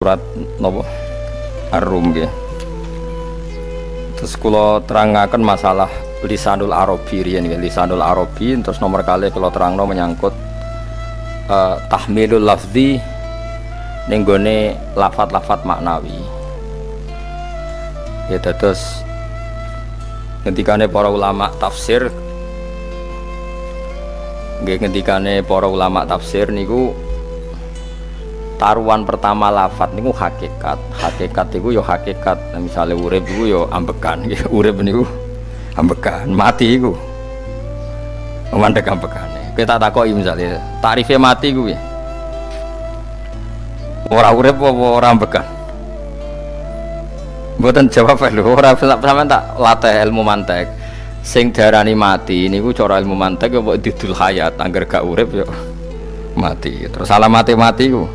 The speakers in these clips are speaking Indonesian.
surat napa Ar-Rum nggih. Terus kula terangaken masalah lisanul arabi riyen nggih, lisanul arabi terus nomor kali kula terangno menyangkut tahmilul lafzi ning gone lafat-lafat maknawi. Ya terus ngendikane para ulama tafsir nggih, ngendikane para ulama tafsir niku taruhan pertama lafat niku hakikat. Hakikat niku ya hakikat. Nah, misalnya urip niku ya ambekan. Urip niku ambekan, mati niku mandek ambekane. Kita takoki misalnya tarife mati kuwi. Ora urip apa ora ambekan? Mboten jawab lho, ora sampean tak latih ilmu mantek. Sing diarani mati niku cara ilmu mantek ya kok didul hayat, angger gak urip ya mati. Terus alamate mati ku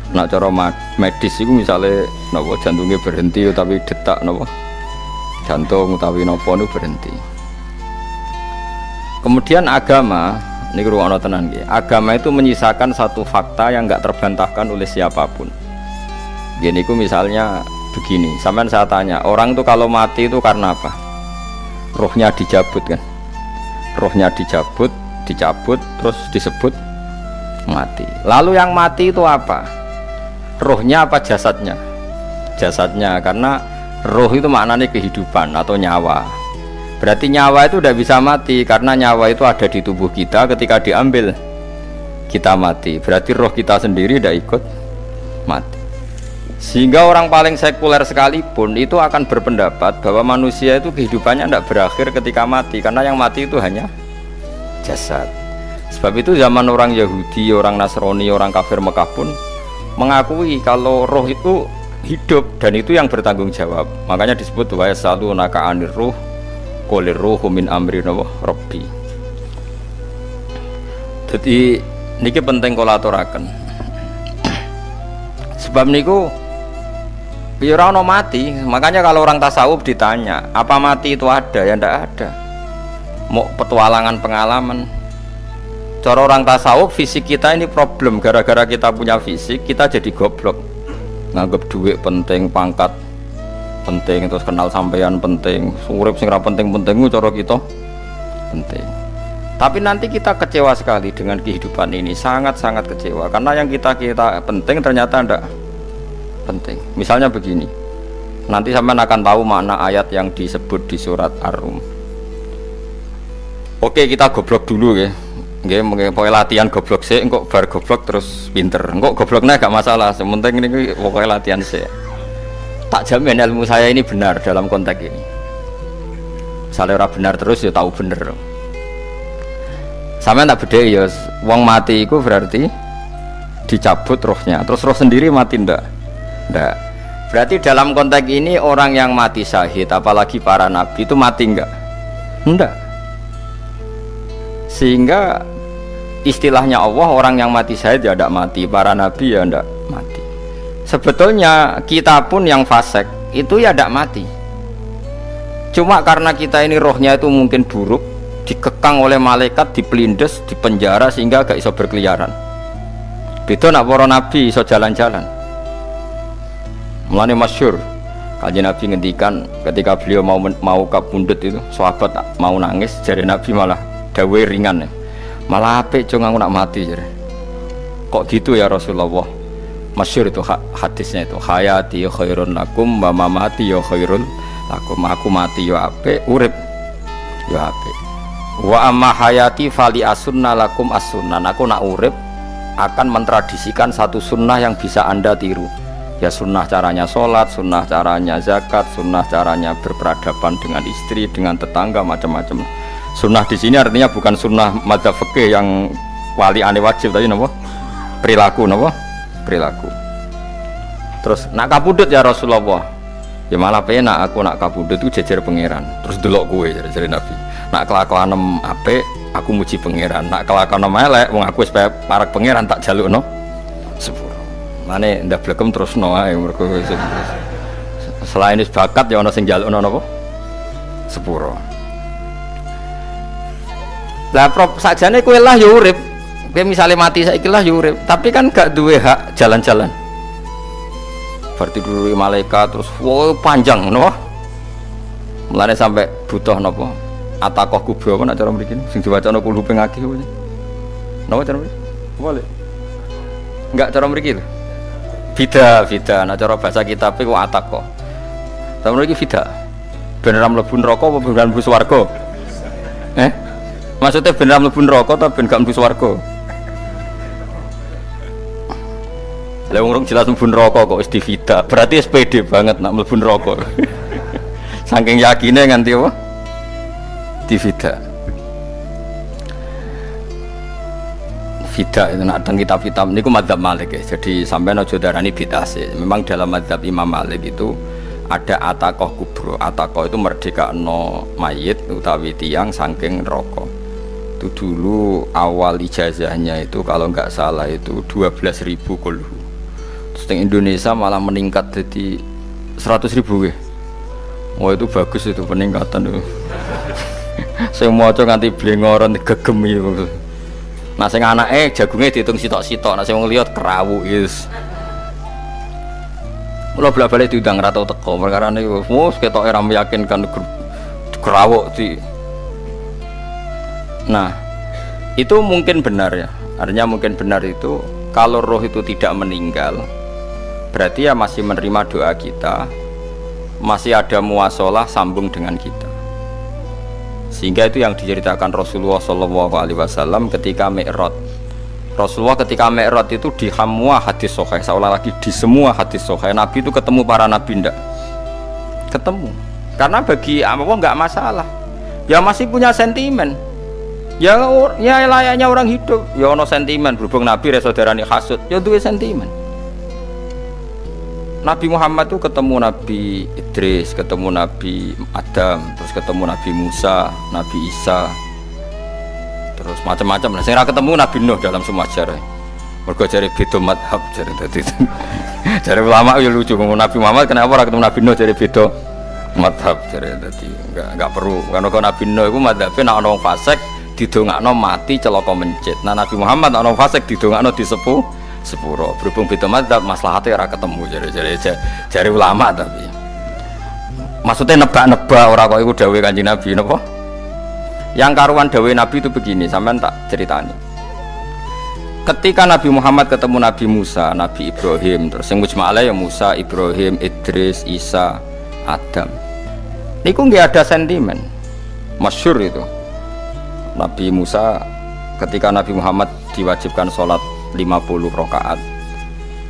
nak cara medis itu misalnya napa jantungnya berhenti tapi detak napa jantung utawi napa itu berhenti. Kemudian agama ini ruangno tenan nggih. Agama itu menyisakan satu fakta yang enggak terbantahkan oleh siapapun. Gini ku misalnya begini, sampean saya tanya, orang itu kalau mati itu karena apa? Rohnya dicabut kan? Rohnya dicabut terus disebut mati. Lalu yang mati itu apa? Rohnya apa jasadnya? Jasadnya, karena roh itu maknanya kehidupan atau nyawa. Berarti nyawa itu tidak bisa mati karena nyawa itu ada di tubuh kita, ketika diambil kita mati. Berarti roh kita sendiri tidak ikut mati. Sehingga orang paling sekuler sekalipun itu akan berpendapat bahwa manusia itu kehidupannya tidak berakhir ketika mati, karena yang mati itu hanya jasad. Sebab itu zaman orang Yahudi, orang Nasrani, orang kafir Mekah pun mengakui kalau roh itu hidup dan itu yang bertanggung jawab. Makanya disebut wa yasalunaka anir ruh qul ruhu min amri rabbi. Jadi niki penting kula aturaken. Sebab niku ya ora ono mati. Makanya kalau orang tasawuf ditanya, apa mati itu ada? Ya ndak ada. Mau petualangan pengalaman. Cara orang tasawuf fisik kita ini problem, gara-gara kita punya fisik kita jadi goblok, nganggep duit penting, pangkat penting, terus kenal sampean penting, urip sing ra penting-penting cara kita penting. Tapi nanti kita kecewa sekali dengan kehidupan ini, sangat-sangat kecewa karena yang kita penting ternyata ndak penting. Misalnya begini, nanti sampean akan tahu makna ayat yang disebut di surat Ar-Rum. Oke, kita goblok dulu ya. Nggih, pokoke latihan goblok sik, engko bar goblok terus pinter. Engko gobloknya gak masalah, sementing ini pokoke latihan sik. Tak jamin ilmu saya ini benar dalam konteks ini. Misalnya ora benar terus ya tahu bener. Sampeyan tak bedheki ya, wong mati iku berarti dicabut rohnya, terus roh sendiri mati ndak? Ndak. Berarti dalam konteks ini orang yang mati syahid, apalagi para nabi itu mati enggak? Ndak. Sehingga istilahnya Allah, orang yang mati syahid ya tidak mati, para nabi ya tidak mati. Sebetulnya kita pun yang fasik itu ya tidak mati, cuma karena kita ini rohnya itu mungkin buruk, dikekang oleh malaikat, dipelindes, dipenjara sehingga gak iso berkeliaran. Beda nak para nabi iso jalan-jalan. Mulane masyhur Kanjeng Nabi ngendikan ketika beliau mau kabundut itu, sahabat mau nangis, jari Nabi malah dawe ringan ya. Malah apik cung aku nak mati jare. Kok gitu ya Rasulullah? Masyhur itu hadisnya itu, hayati khairun lakum wa mamati ya khairul lakum. Aku mati ya apik, urip ya apik. Wa amma hayati fali asunna lakum as-sunnah. Aku nak urip akan mentradisikan satu sunnah yang bisa Anda tiru. Ya sunnah caranya sholat, sunnah caranya zakat, sunnah caranya berperadaban dengan istri, dengan tetangga, macam-macam. Sunnah di sini artinya bukan sunnah madzhab fikih yang wali ane wajib tadi, napa? Perilaku, napa? Perilaku. Terus nak kabudut ya Rasulullah. Ya malah penak aku nak kabudut itu jejer pangeran. Terus delok kowe jare Nabi. Nak kelakuanem apik, aku muji pangeran. Nak kelakuanem elek, wong aku wis parek pangeran tak jalukno sepuro. Mane ndak blekem terusno ae mergo selain wis bakat ya ana sing jalukno napa? Sepuro. Lah prop sakjane kowe lah ya urip. Kowe misale mati saiki lah ya urip, tapi kan gak duwe hak jalan-jalan. bertiduri malaikat terus wow panjang no. Mulane sampai butuh napa? Atakoh kubro apa nak cara mriki sing diwacana kulo ping akeh apa. Napa cara mriki? Boleh. Enggak cara mriki lho. Bida, nah cara bahasa kitab iku atakoh. Cara mriki bida. Beneran mlebu neraka apa beneran mlebu swarga? Maksudnya beneran mlebu neraka ta ben gak mlebu swarga? Lah wong jelas mlebu neraka kok wis divida. Berarti SPD banget nak mlebu neraka. Saking yakine nganti apa? Divida. Vida itu nak teng kitab-kitab niku madzhab Malik ya. Jadi sampean aja darani bid'ah sih. Memang dalam madzhab Imam Malik itu ada atakoh kubro. Atakoh itu merdekakno mayit utawi tiyang saking neraka. Itu dulu awal ijazahnya itu kalau enggak salah itu 12.000 kulhu. Terus di Indonesia malah meningkat jadi 100.000 ya. Wah itu bagus itu peningkatan itu. Saya mau coba nganti blengoran gegem itu. Nah sing anake jagungnya dihitung sitok-sitok, nah sing wong liya kerawu is. Kula bolak-balik diundang ra tau teko, perkara niku wis ketoke ra meyakinkan kerawuk di. Nah, itu mungkin benar ya. Artinya mungkin benar itu kalau roh itu tidak meninggal, berarti ya masih menerima doa kita, masih ada muasalah sambung dengan kita. Sehingga itu yang diceritakan Rasulullah SAW ketika Mi'raj. Rasulullah ketika Mi'raj itu di semua hadis sahih, seolah lagi di semua hadis sahih Nabi itu ketemu para nabi ndak? Ketemu. Karena bagi Allah nggak masalah. Ya masih punya sentimen. Ya layaknya orang hidup. Ya ono sentimen berhubung Nabi saudarane hasud, ya duwe sentimen. Nabi Muhammad itu ketemu Nabi Idris, ketemu Nabi Adam, terus ketemu Nabi Musa, Nabi Isa, terus macam-macam. Nah, saya ketemu Nabi Nuh dalam semua sejarah. Mergo jare beda madhab jare dadi. Jare ulama ya lucu ngomong Nabi Muhammad kenapa ora ketemu Nabi Nuh jare beda madhab jare dadi enggak perlu. Karena Nabi Nuh iku madhabe nek ana wong fasik didongakno mati celaka mencit. Nah Nabi Muhammad ana wong fasik didongakno disepuh sepuro. Berhubung beda madzhab maslahatnya ora ketemu jare ulama tapi maksudnya nebak-nebak ora kok iku dawuhe Kanjeng Nabi napa yang karuan dawuhe Nabi itu begini sampean tak ceritani ketika Nabi Muhammad ketemu Nabi Musa, Nabi Ibrahim terus yang mujma'ala ya Musa, Ibrahim, Idris, Isa, Adam niku nggak ada sentimen masyhur itu Nabi Musa ketika Nabi Muhammad diwajibkan sholat 50 rakaat.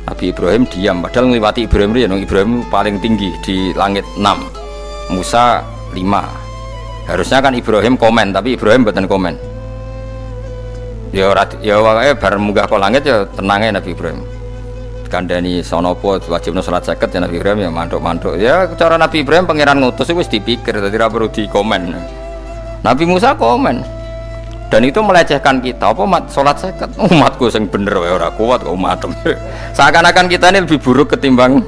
Nabi Ibrahim diam padahal ngliwati Ibrahim ya, Ibrahim paling tinggi di langit 6. Musa 5. Harusnya kan Ibrahim komen tapi Ibrahim mboten komen. Ya wae bar munggah ke langit ya tenange Nabi Ibrahim. Kandhani sonopo wajibna salat 50 ya Nabi Ibrahim ya mantuk-mantuk. Ya cara Nabi Ibrahim pangeran ngutus wis dipikir dadi ora perlu dikomen. Nabi Musa komen. Dan itu melecehkan kita apa sholat seket umatku yang bener ora kuat kok umatem seakan-akan kita ini lebih buruk ketimbang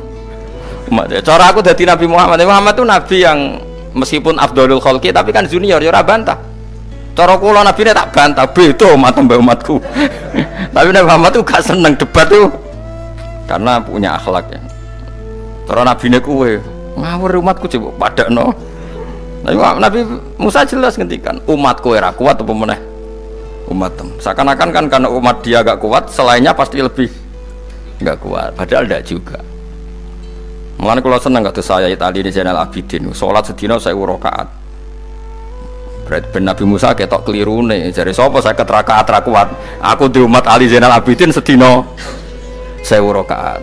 umat ya. Cara aku dari Nabi Muhammad itu Nabi yang meskipun Abdulul Khalqi tapi kan junior ya ora bantah cara kula Nabi ini tak bantah beda umatem mbak umatku tapi Nabi Muhammad itu gak seneng debat tuh karena punya akhlak ya cara Nabi ini kuwe ngawur umatku coba padakno Nabi Musa jelas ngendikan umatku ora kuat apa meneh umat seakan-akan kan karena umat dia agak kuat selainnya pasti lebih enggak kuat padahal tidak juga mulanya kalau senang kata saya tadi di channel Abidin sholat sedina saya rakaat berarti ben Nabi Musa ketok keliru nih jadi sopo saya keterakaat kuat aku di umat Ali Zainal Abidin sedina saya rakaat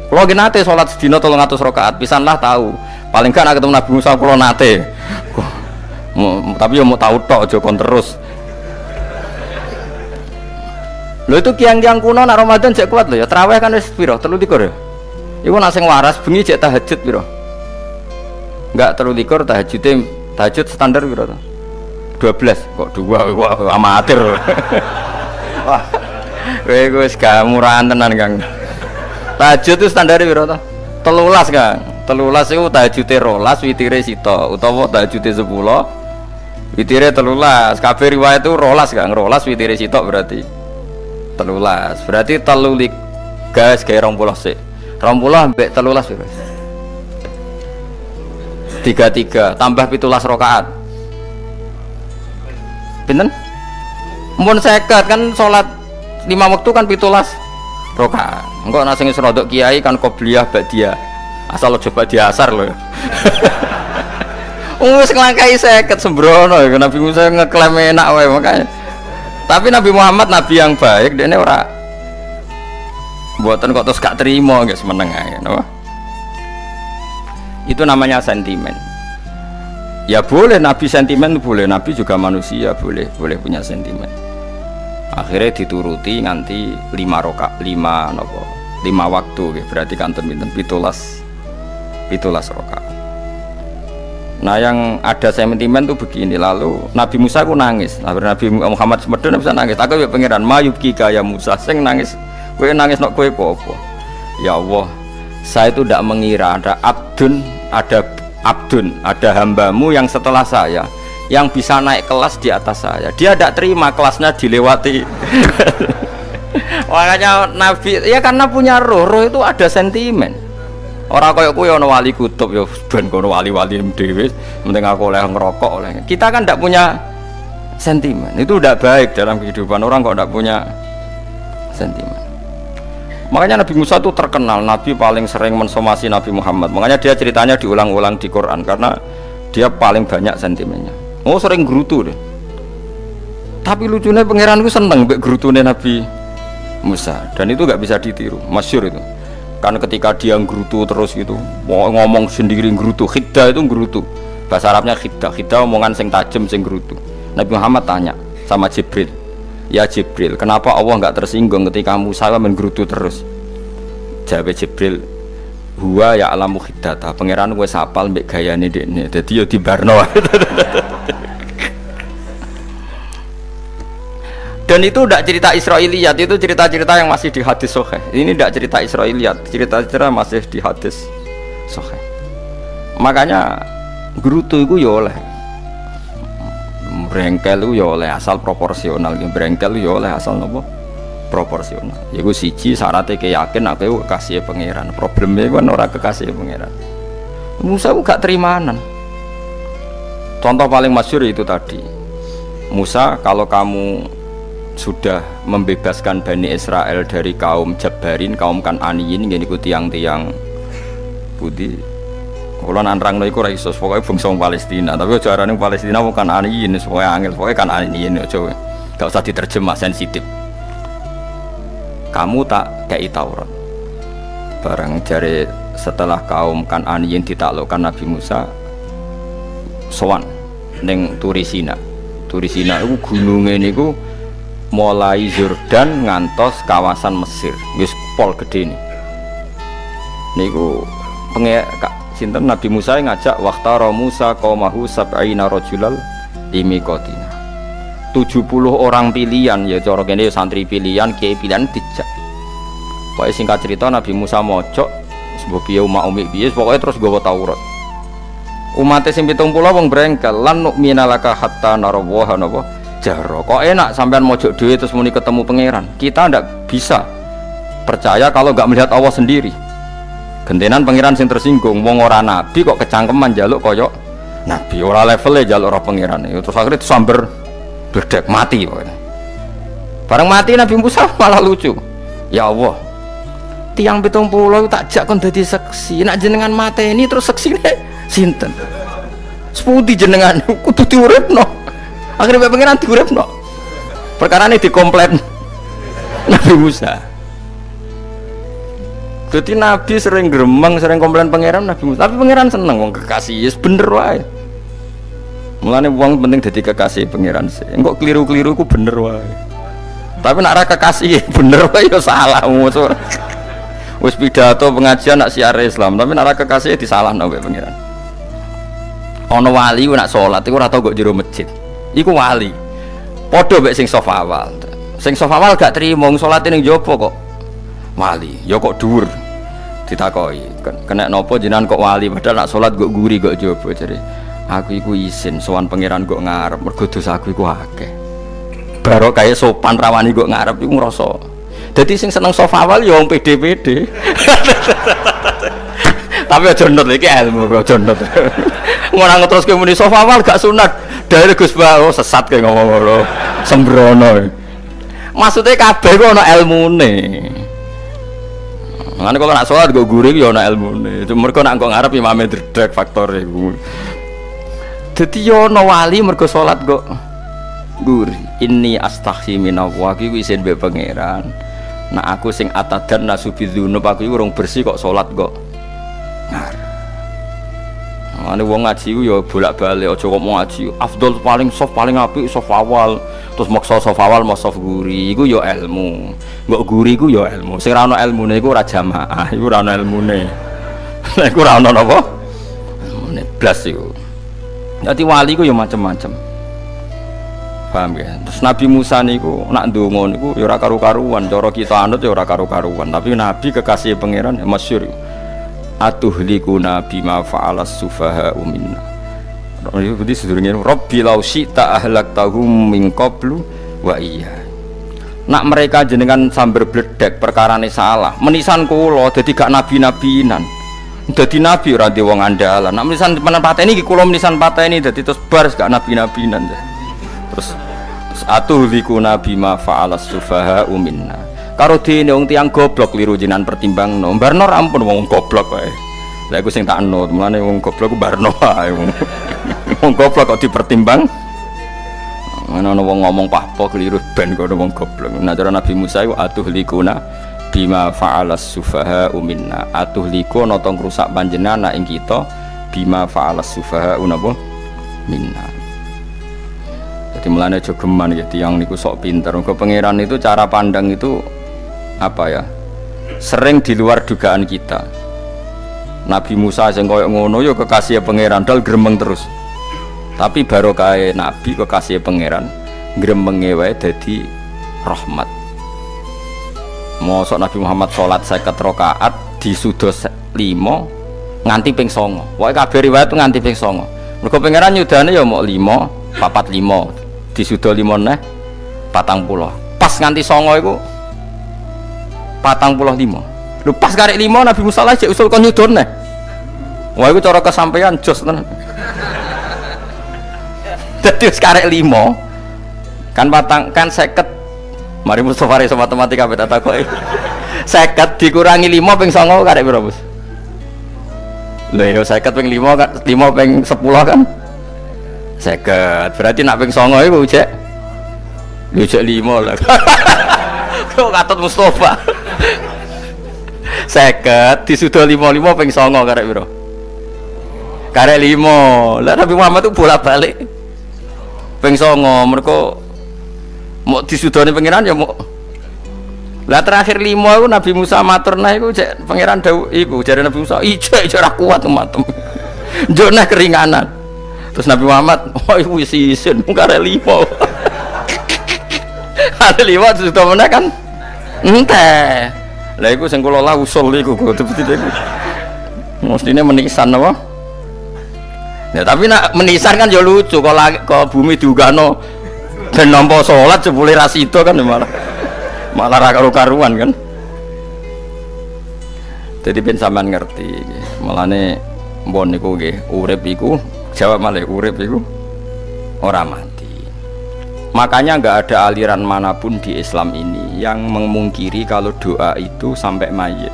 kalau gini nate sholat sedina 300 rakaat pisanlah tahu paling kan ketemu Nabi Musa kalau nate tapi ya mau tahu tok jokon terus lho itu kiang-kiang kuno nak Ramadan cek kuat lho ya tarawih kan wis piro 23 ya iku nak sing waras bengi cek tahajud piro enggak 23 tahajud standar piro 12 kok 2 wah amatir wah kowe wis gak murahan tenan Kang tahajud itu standar piro to 13 Kang 13 itu tahajude 12 witire sita utawa tahajude 10 witire 13 kabeh riwayat itu 12 Kang 12 witire sita berarti 13 berarti telu gas gawe 20 sik 20 ambek 13 piro? 33 tambah 17 rakaat. Pinten? Mun 50 kan salat 5 waktu kan 17 rakaat. Engko nek sing rodok kiai kan qobliyah ba'diyah. Asal coba diasar lho. Wis nglangkai 50 sembrono ya Nabi Musa ngeklaim enak wae makanya. Tapi Nabi Muhammad nabi yang baik, dene ora mboten kok terus gak terima nggih semeneng ae, napa? Itu namanya sentimen. Ya boleh Nabi sentimen boleh, Nabi juga manusia boleh punya sentimen. Akhirnya dituruti nganti 5 waktu nggih, berarti kanten pinten 17 rakaat. Nah yang ada sentimen tuh begini, lalu Nabi Musa ku nangis, Nabi Muhammad semedon bisa nangis. Aku ya pangeran mayubki kaya Musa, sing nangis, kowe nangis nok kowe apa? Ya Allah, saya itu tidak mengira ada abdun, ada hambamu yang setelah saya yang bisa naik kelas di atas saya. Dia tidak terima kelasnya dilewati. Makanya Nabi ya karena punya roh itu ada sentimen. Orang kaya kowe ana wali kutub ya ben kono wali-wali dhewe, penting aku oleh ngerokok oleh. Kita kan tidak punya sentimen. Itu tidak baik dalam kehidupan orang kok tidak punya sentimen. Makanya Nabi Musa itu terkenal Nabi paling sering mensomasi Nabi Muhammad. Makanya dia ceritanya diulang-ulang di Quran karena dia paling banyak sentimennya. Oh sering gerutu deh. Tapi lucunya pangeran itu seneng mbek gerutune Nabi Musa dan itu nggak bisa ditiru, masyhur itu. Kan ketika dia nggerutu terus gitu, ngomong sendiri nggerutu, khiddah itu nggerutu. Bahasa Arabnya khiddah omongan sing tajem sing nggerutu. Nabi Muhammad tanya sama Jibril, ya Jibril, kenapa Allah nggak tersinggung ketika Musa menggerutu terus? Jawab Jibril, huwa ya alamu khiddata, pangeran gue sapal mbek gayane dekne, dadi yo dibarno. Dan itu tidak cerita Israiliyat, itu cerita-cerita yang masih di hadis sahih. Ini tidak cerita Israiliyat, cerita-cerita masih di hadis sahih. Makanya gerutu itu ya oleh, brengkel itu ya oleh asal proporsional, brengkel itu ya oleh asal nopo proporsional. Yaiku siji syaratnya keyakin aku kekasih pangeran. Problemnya kan orang kekasih pangeran. Musa itu gak terimanan. Contoh paling masyhur itu tadi. Musa, kalau kamu sudah membebaskan Bani Israel dari kaum Jabbarin, kaum Kan'aniyin, yang ikuti tiang-tiang putih. Kalau nanrang iku ora iso, pokoknya bangsa Palestina. Tapi carane Palestina bukan Kan'aniyin, pokoknya angel, pokoknya Kan'aniyin aja. Gak usah diterjemah sensitif. Kamu tak kei Taurat. Barang jare setelah kaum Kan'aniyin ditaklukkan Nabi Musa, sowan ning Turisina. Turisina itu gunungnya niku mulai Yordan ngantos kawasan Mesir, wis pol gede nih. Niku sinten Nabi Musa ngajak waqtara Musa qaumahu sab'ina rajulal limiqatina. 70 orang pilihan ya cara kene santri pilihan, kiai pilihan dijak. Pokoke singkat cerita Nabi Musa mojok sebab piye umat umi piye pokoke terus gawa Taurat. Umate sing 70 wong brengkel lan nu'mina laka hatta narawaha napa jaro. Kok enak sampean mojok dhewe terus muni ketemu pangeran. Kita ndak bisa percaya kalau nggak melihat Allah sendiri. Gentenan pangeran sing tersinggung, wong ora nabi kok kecangkeman njaluk kaya nabi, ora levelnya njaluk ora pangeran. Terus akhirnya sambar bledek mati pokoknya. Bareng mati Nabi Musa malah lucu. Ya Allah, tiang 70 tak jak kon dadi seksi. Nek jenengan mateni terus seksine sinten? Sepundi jenengan kudu diuripno. Akhirnya pengiran diuripno. Perkara ini dikomplain Nabi Musa. Jadi Nabi sering gremeng, sering komplain pangeran Nabi Musa. Tapi pangeran seneng wong kekasih, yes bener wae. Mulane wong penting dadi kekasih pangeran sih. Engko keliru-keliru ku bener wae. Tapi nek ora kekasih bener wae ya salah musuh. Wis pidato pengajian nak siar Islam, tapi nek ora kekasih disalahno wae pangeran. Ana wali ku nak salat iku ora tau kok jero masjid. Iku wali. Padha mek sing saf awal. Sing saf awal gak trimo salat ning njaba kok wali. Ya kok dhuwur. Ditakoki, kena napa jenengan kok wali padahal nak salat kok guri kok njaba jare. Aku iku isin sowan pangeran kok ngarep mergo dosa aku iku akeh. Baro kaya sopan rawani kok ngarep iku ngrasa. Jadi sing seneng sofawal ya wong PD-PD. Tapi aja nut iki ilmu aja nut. Ngono ngeteruske muni sofawal gak sunat. Dari Gus Bah sesat kayak ngomong ngono. Sembrono. Maksudnya kabeh ku ana ilmune. Ngene kalau nak sholat go guri ya ana ilmune. Itu mergo nak kok ngarep imame dredeg faktore iku. Dadi yo ana wali mergo sholat kok guri. Inni astaghfi minallah iki isin mbek pangeran. Nah aku sing atadan nasubidzunub aku iku urung bersih kok sholat kok ngar. Ane wong ngaji ku ya bolak-balik aja kok mau ngaji. Afdol paling soft paling apik soft awal. Terus maksa soft awal mau soft guri iku ya ilmu. Mbok guri iku ya ilmu. Sing ora ana ilmune iku ora jamaah, iku ora ana ilmune. Lah iku ora ana napa? Ilmune blas iku. Dadi wali ku ya macam-macam. Paham ya? Terus Nabi Musa niku nak ndonga niku ya ora karu-karuan, cara kita anut ya ora karu-karuan, tapi Nabi kekasih pangeran ya masyhur. Atuhlikuna bima fa'alas sufaha minna. Jadi sedurunge Rabbi law syi'ta ahlaktahum min qablu wa iya. Nak mereka jenengan sambar bledek perkarane salah, menisan kula dadi gak nabi-nabinan. Dadi nabi ora di wong andalan. Nak menisan pateni iki kula menisan pateni dadi terus bar gak nabi-nabinan. Terus atuhlikuna bima fa'alas sufaha minna. Karo dene wong tiyang goblok liru jinan pertimbangno. Barno ampun wong goblok wae. Lah iku sing tak anut, mulane wong goblok ku barno wae. Wong goblok kok dipertimbang. Ana wong ngomong pahpo keliru ben kok wong goblok. Nah cara Nabi Musa iku atuhlikuna bima fa'alas sufaha minna. Atuhliku ana tong rusak panjenengan ing kita bima fa'alas sufaha napa minna. Jadi mulane aja geman ya tiyang niku sok pinter. Mergo pangeran itu cara pandang itu apa ya? Sering di luar dugaan kita. Nabi Musa sing koyo ngono ya kekasih pangeran dal gremeng terus. Tapi barokah Nabi kekasih pangeran gremenge wae dadi rahmat. Mosok Nabi Muhammad salat 50 rakaat disuda 5 nganti ping 9. Wae kabeh riwayat nganti ping 9. Mergo pangeran nyudane ya mok 5, 45. Disuda 5 neh 40. Pas nganti 9 iku 45. Lho pas karek 5 Nabi Musa lagi usul kon nyudon neh. Wah iku cara kesampaian jos tenan. Dadi wis karek 5 kan patang kan 50. Mari Mustofa iso matematika beta takoki. 50 dikurangi 5 ping 9 karek piro, Bos? Lho ya 50 ping 5 kan 5 ping 10 kan 50. Berarti nak ping 9 iku jek. Lho jek 5 lah. Kok katut Mustofa. 50 disuda 55 ping 9 karek piro? Karek 5. Lah Nabi Muhammad itu bolak-balik ping 9 mergo mau disudane pangeran ya mau. Lah terakhir 5 iku Nabi Musa matur nah iku cek pangeran dawuh iku jare Nabi Musa ijek ora kuat matem. Njuk nah keringanan. Terus Nabi Muhammad oh iku wis isin karek 5. Ada 5 disuda meneh kan enteh. Lah iku sing kula lah usul iku betul-betul iku. Mestine menisan apa? Ya tapi nak menisan kan ya lucu kalau bumi diugano ben nampa salat jebule ra sida kan malah ra karo-karuan kan. Jadi ben sampean ngerti mulane mbon niku nggih urip iku jawab malih urip iku ora mati. Makanya enggak ada aliran manapun di Islam ini yang memungkiri kalau doa itu sampai mayit.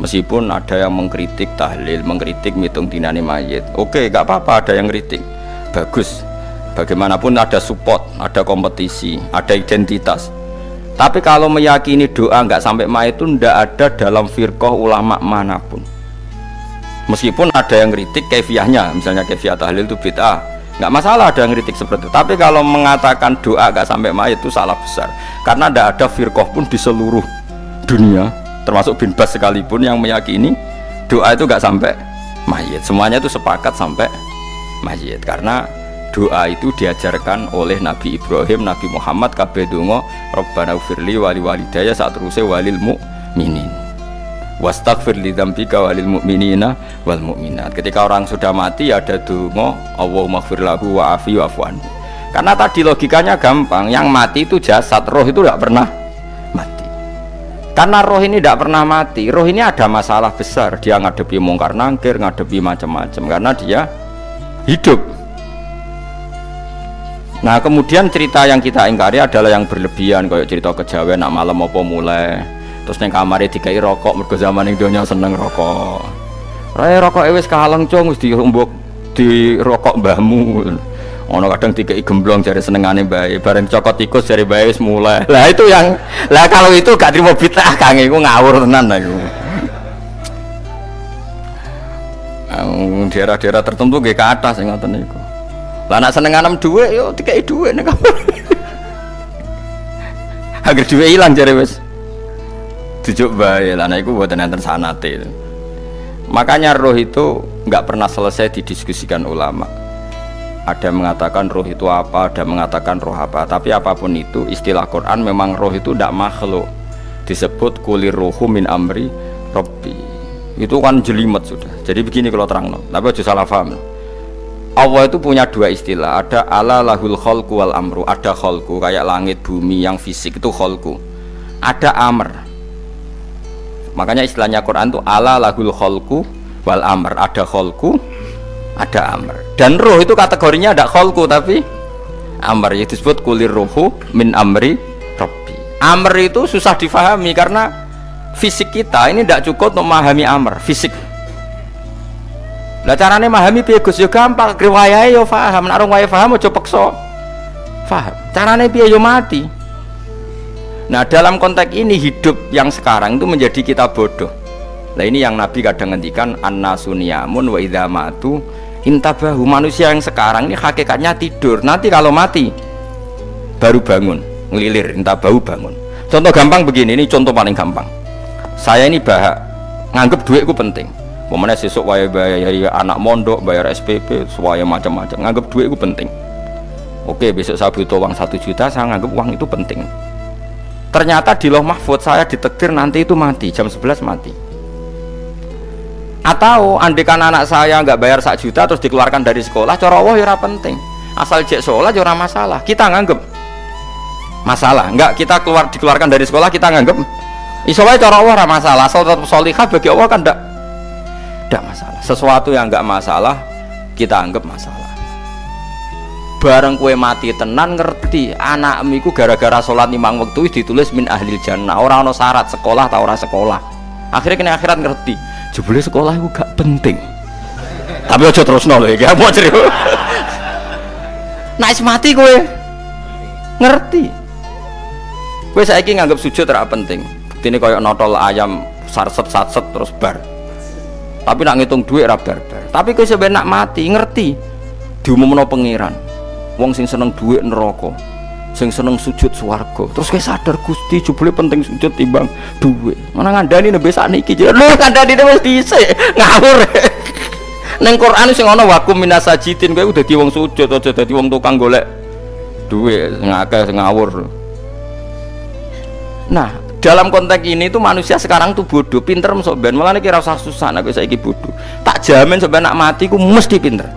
Meskipun ada yang mengkritik tahlil, mengkritik mitung dinane mayit. Oke, enggak apa-apa ada yang kritik. Bagus. Bagaimanapun ada support, ada kompetisi, ada identitas. Tapi kalau meyakini doa enggak sampai mayit itu enggak ada dalam firqah ulama manapun. Meskipun ada yang kritik kaifiahnya, misalnya kaifiah tahlil itu bid'ah. Enggak masalah ada yang kritik seperti itu. Tapi kalau mengatakan doa enggak sampai mayit itu salah besar. Karena enggak ada firqah pun di seluruh dunia, termasuk bin Bas sekalipun yang meyakini doa itu enggak sampai mayit. Semuanya itu sepakat sampai mayit. Karena doa itu diajarkan oleh Nabi Ibrahim, Nabi Muhammad kabeh donga Rabbana ufirli wali walidayya saat terusé walil mu'minin wastaghfir li dzambika walil mu'minina wal mu'minat. Ketika orang sudah mati ada donga Allahumma ighfir lahu wa afi wa'fu anhu. Karena tadi logikanya gampang, yang mati itu jasad, roh itu tidak pernah mati. Karena roh ini tidak pernah mati. Roh ini ada masalah besar. Dia ngadepi mungkar nangkir, ngadepi macam-macam. Karena dia hidup. Nah kemudian cerita yang kita ingkari adalah yang berlebihan. Kayak cerita kejawen, nak malam apa mulai. Terus neng kamare dikai rokok. Mergo zaman ning donya seneng rokok. Rokok wis kaleng cung, wis dirumbuk di rokok mbahmu. Ono kadang dikai gemblong jare senengane bae, bareng cokot tikus jare bae wis mulai. Lah itu yang kalau itu gak trimo bid'ah Kang, iku ngawur tenan iku. Daerah-daerah tertentu nggih ke atas sing ngoten niku. Lah nek senengane dhuwit yo dikai dhuwit nek. Agar dhuwit ilang jare wis dijuk bae. Lah nek iku mboten enten sanate. Makanya roh itu nggak pernah selesai didiskusikan ulama. Ada yang mengatakan roh itu apa, ada yang mengatakan roh apa. Tapi apapun itu, istilah Quran memang roh itu tidak makhluk. Disebut kulir ruhu min amri Rabbi. Itu kan jelimet sudah. Jadi begini kalau terang, tapi aja salah paham. Allah itu punya dua istilah. Ada ala lahul khalqu wal amru. Ada khalqu kayak langit bumi yang fisik itu khalqu. Ada amr. Makanya istilahnya Quran itu ala lahul khalqu wal amr. Ada khalqu, ada amr. Dan roh itu kategorinya ada kholku tapi amr, itu disebut kulir ruhu min amri Rabbi. Amr itu susah difahami karena fisik kita ini tidak cukup untuk memahami amr fisik. Lah carane memahami piye Gus yo gampang, riwayahe yo paham, nek ora paham aja peksa paham. Carane piye yo mati. Nah dalam konteks ini hidup yang sekarang itu menjadi kita bodoh. Nah ini yang Nabi kadang ngendikan an-nasuniyamun wa idza matu intabahu. Manusia yang sekarang ini hakikatnya tidur, nanti kalau mati baru bangun, ngelilir, intabahu bangun. Contoh gampang begini, ini contoh paling gampang. Saya ini nganggep duitku penting. Momennya sesuk waya bayar anak mondok, bayar SPP, semuanya macam-macam. Nganggep duitku penting. Oke, besok saya butuh uang 1 juta, saya nganggep uang itu penting. Ternyata di Lauh Mahfudz saya ditakdir nanti itu mati, jam 11 mati. Atau andikan anak saya nggak bayar 1 juta terus dikeluarkan dari sekolah, cara Allah ya ora penting, asal jek sholat ya ora masalah. Kita nganggep masalah, nggak kita dikeluarkan dari sekolah kita nganggep iso wae cara Allah ora masalah, asal tetap sholihah bagi Allah kan ndak masalah. Sesuatu yang nggak masalah kita anggap masalah. Bareng kue mati tenan ngerti anakmu iku gara-gara sholat 5 waktu ditulis min ahlil jannah, ora ono syarat sekolah ta ora sekolah. Akhirnya kena akhirat ngerti jebule sekolah itu gak penting. Tapi aja terus nol ya, mau cerita. Nah, mati kowe ngerti. Kowe saiki nganggep sujud ora penting. Buktine koyo notol ayam sarset-sarset terus bar. Tapi nak ngitung duit ora bar-bar. Tapi kowe sampe nak mati ngerti diumumno pangeran. Wong sing seneng duit neraka, sing seneng sujud swarga. Terus kowe sadar Gusti jebule penting sujud timbang duit. Mana ngandani nembe sakniki lho ngandani wis dhisik ngawur. Ning Quran sing ana wakum minasajidin kowe udah dadi wong sujud aja dadi wong tukang golek duit sing akeh sing ngawur. Nah, dalam konteks ini tuh manusia sekarang tuh bodoh, pinter mesok ben. Malah nek ora usah susah nek saiki bodoh. Tak jamin sampe nak mati ku mesti pinter.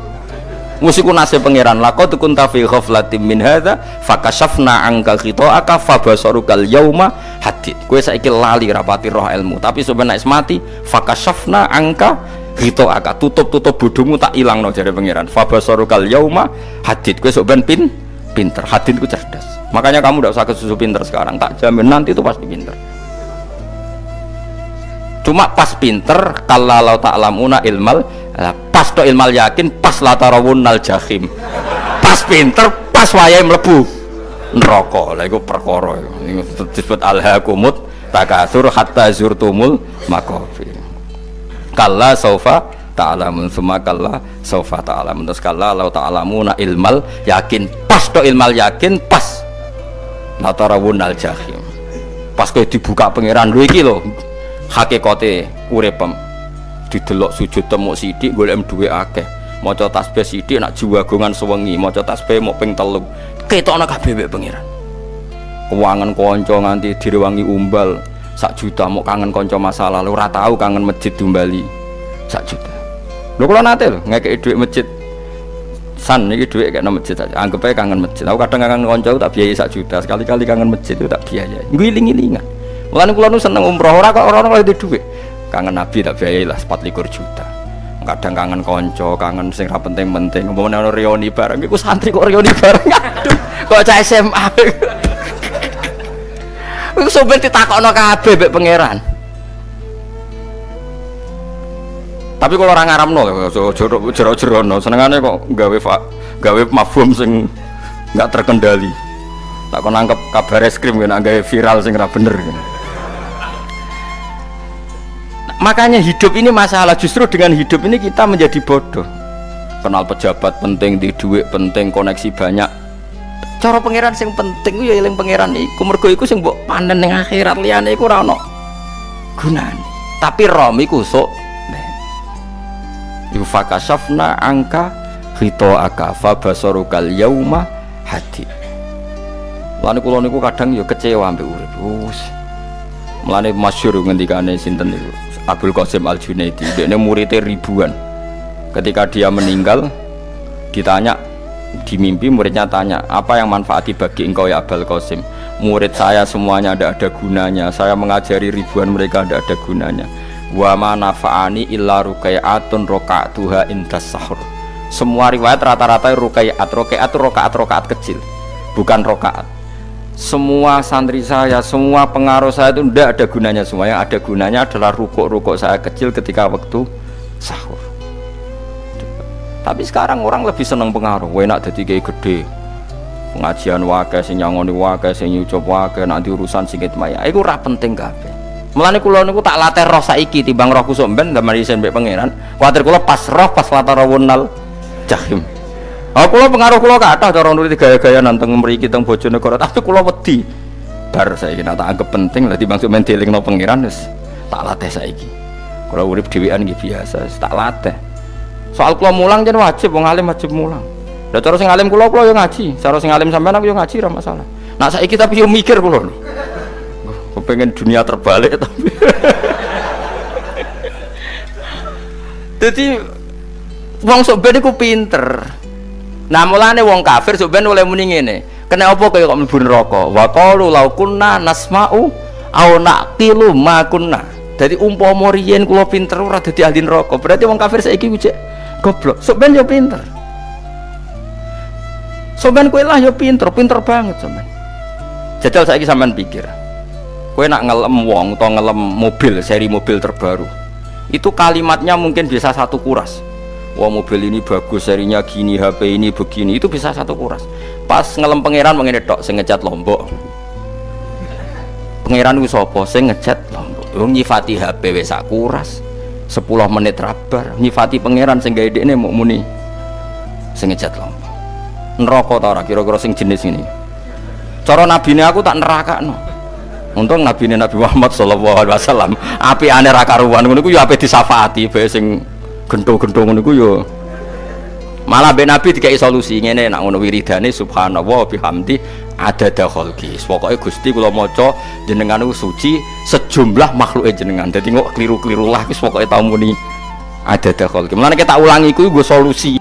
Musiku nasib pangeran laqad kunta fi ghaflatin min hadza fakashafna anka khita'aka fabasarukal yauma hadid. Kowe saiki lali rapati roh ilmu, tapi sampeyan nek mati fakashafna anka khita'aka, tutup bodhomu tak ilangno jare pangeran. Fabasarukal yauma hadid. Kowe sok ben pinter. Hadid ku cerdas. Makanya kamu ndak usah kesusu pinter sekarang, tak jamin nanti itu pasti pinter. Cuma pas pinter kalau ta'lamuna ilmal, pas to ilmal yakin, pas latarawunnal jahim. Pas pinter, pas wayahe mlebu neraka. Lha iku perkara iku disebut alhaqumut takatsur hatta zurtumul maqabir. Kalla saufa ta'lamun, summa kalla saufa ta'lamun. Terus kalla law ta'lamuna ilmal yakin, pas to ilmal yakin, pas latarawunnal jahim. Pas kowe dibuka pangeran lho iki lho hakikate uripem, didelok sujud temuk sithik golek duwe akeh, maca tasbih sithik nak jiwagongan sewengi, maca tasbih mok ping 3 ketokno kabeh mek pangeran. Keuangan kanca nganti direwangi umbal 1 juta, mok kangen kanca masa lalu ora tau kangen masjid diumbali 1 juta. Lho kula nate lho ngekeki dhuwit masjid san iki dhuwit kek nang masjid aja, anggap ae kangen masjid. Aku kadang kangen kanca tak biayai 1 juta, sekali-kali kangen masjid itu tak biayai, ngiling-ngilingan. Mulane kula nu seneng umroh ora kok ora oleh duit. Kangen Nabi tak biayai lah 24 juta. Kadang kangen konco, kangen sing ra penting-penting. Umpamane ana reuni bareng iku santri kok reuni bareng. Aduh, kok cah SMA. Iku sampeyan ditakokno kabeh mbek pangeran. Tapi kalau orang ngaramno jero-jerono senengane kok gawe mafhum sing enggak terkendali. Tak kon nangkep kabar eskrim kena gawe viral sing ora bener. Makanya hidup ini masalah, justru dengan hidup ini kita menjadi bodoh. Kenal pejabat penting, di duit penting, koneksi banyak. Cara pangeran sing penting ya eling pangeran iku, mergo iku sing mbok panen ning akhirat, liyane iku ora ono gunane. Tapi rom iku sok iku fakasafna angka khitoaka fa basarukal yauma hadid. Lan kula niku kadang ya kecewa mbek urip. Mulane masyhur ngendikane sinten niku Abdul Qasim Al-Junaidi, dia muridnya ribuan. Ketika dia meninggal, ditanya di mimpi, muridnya tanya, apa yang manfaati bagi engkau ya Abdul Qasim? Murid saya semuanya tidak ada gunanya, saya mengajari ribuan mereka tidak ada gunanya. Wa ma nafa'ani illa rukai'atun roka'atuha indas sahur. Semua riwayat rata-rata rukai'at rokaat kecil, bukan rokaat. Semua santri saya, semua pengaruh saya itu tidak ada gunanya semua. Yang ada gunanya adalah rukuk saya kecil ketika waktu sahur. Tapi sekarang orang lebih senang pengaruh. Enak jadi kayak gede, pengajian wakai, sing nyangoni wakai, sing nyucup wakai, nanti urusan singkit maya. Itu ora penting kabeh. Mulane kula niku tak latih roh saiki timbang roh kusuk ben damel isen mbek pangeran. Kuwatir kula pas roh pas latarawunal jahim. Kula pengaruh kula kathah cara nuruti gaya-gaya nanteng mriki teng Bojonegoro, tapi kula wedi. Bar saiki nek tak anggap penting lah timbang men dielingno pangeran wis tak latih saiki. Kula urip dhewean iki biasa, tak latih. Soal kula mulang jen wajib, wong alim wajib mulang. Lah cara sing alim kula yo ngaji, cara sing alim sampean aku yo ngaji ora masalah. Nah saiki tapi yo mikir kula. Kepengen dunia terbalik tapi. Dadi wong sok ben iku pinter. Nah mulane wong kafir sok ben oleh muni ngene. Kena apa kaya kok mlebu neraka? Wa qalu law kunna nasma'u aw naqilu ma kunna. Dadi umpama riyen kula pinter ora dadi ahli neraka. Berarti wong kafir saiki ku cek goblok. Sok ben yo pinter. Sok ben kowe lah yo pinter banget sampean. Jajal saiki sampean pikir. Kowe nak ngelem wong utawa ngelem mobil, seri mobil terbaru. Itu kalimatnya mungkin bisa satu kuras. Wah mobil ini bagus, serinya gini, HP ini begini, itu bisa satu kuras. Pas ngelem pangeran mengene tok sing ngecat Lombok. Pangeran ku sapa sing ngecat Lombok? Wong nyifati HP wis sak kuras. 10 menit rabar, nyifati pangeran sing gawe dekne mok muni sing ngecat Lombok. Neraka ta ora kira-kira sing jenis ini. Cara nabine aku tak nerakakno. Untung nabine Nabi Muhammad sallallahu alaihi wasallam apikane ra karuan ngono iku ya ape disafaati bae sing gento-gento ngono iku yo malah ben Nabi dikai solusi ngene nek ngono wiridane subhanallah bihamdi adada khalqi. Pokoke Gusti kula maca jenengan niku suci sejumlah makhluke jenengan. Dadi kok kliru-kliru lah wis pokoke tau muni adada khalqi. Mulane tak ulangi iku nggo solusi.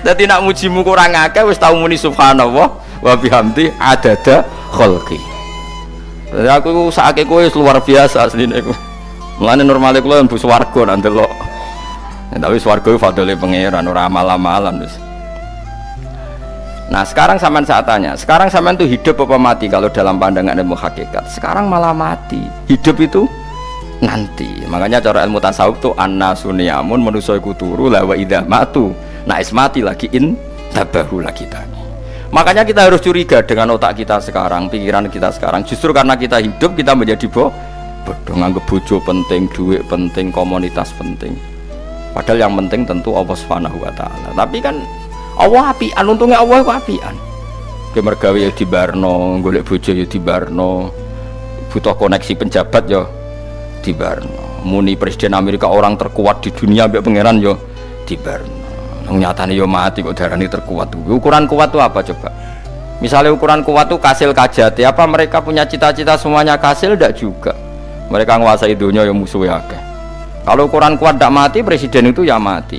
Dadi nek mujimu kurang akeh wis tau muni subhanallah wa bihamdi adada khalqi. Dadi aku sakake kowe luar biasa asline iku. Mulane normale kula mlebu swarga nang delok. Tapi swarga iku fadhole pangeran ora amal-amalan wis. Nah, sekarang sampean saat tanya, sekarang sampean tuh hidup apa mati kalau dalam pandangan ilmu hakikat? Sekarang malah mati. Hidup itu nanti. Makanya cara ilmu tasawuf tuh annasuniyamun manusa iku turu la wa idza matu. Nah, is mati lagi in tabahu lagi tani. Makanya kita harus curiga dengan otak kita sekarang, pikiran kita sekarang. Justru karena kita hidup kita menjadi bodoh, nganggep bojo penting, duit penting, komunitas penting. Padahal yang penting tentu Allah Subhanahu wa taala. Tapi kan Allah apian, untungnya Allah itu apian. Ki mergawe ya dibarno, golek bojo ya dibarno. Butuh koneksi penjabat ya dibarno. Muni presiden Amerika orang terkuat di dunia mbek pangeran ya dibarno. Nyatane yo mati kok darani terkuat. Ukuran kuat itu apa coba? Misalnya ukuran kuat itu kasil kajati, apa mereka punya cita-cita semuanya kasil? Tidak juga. Mereka menguasai dunia yang musuhnya akeh. Kalau ukuran kuat tidak mati, presiden itu ya mati.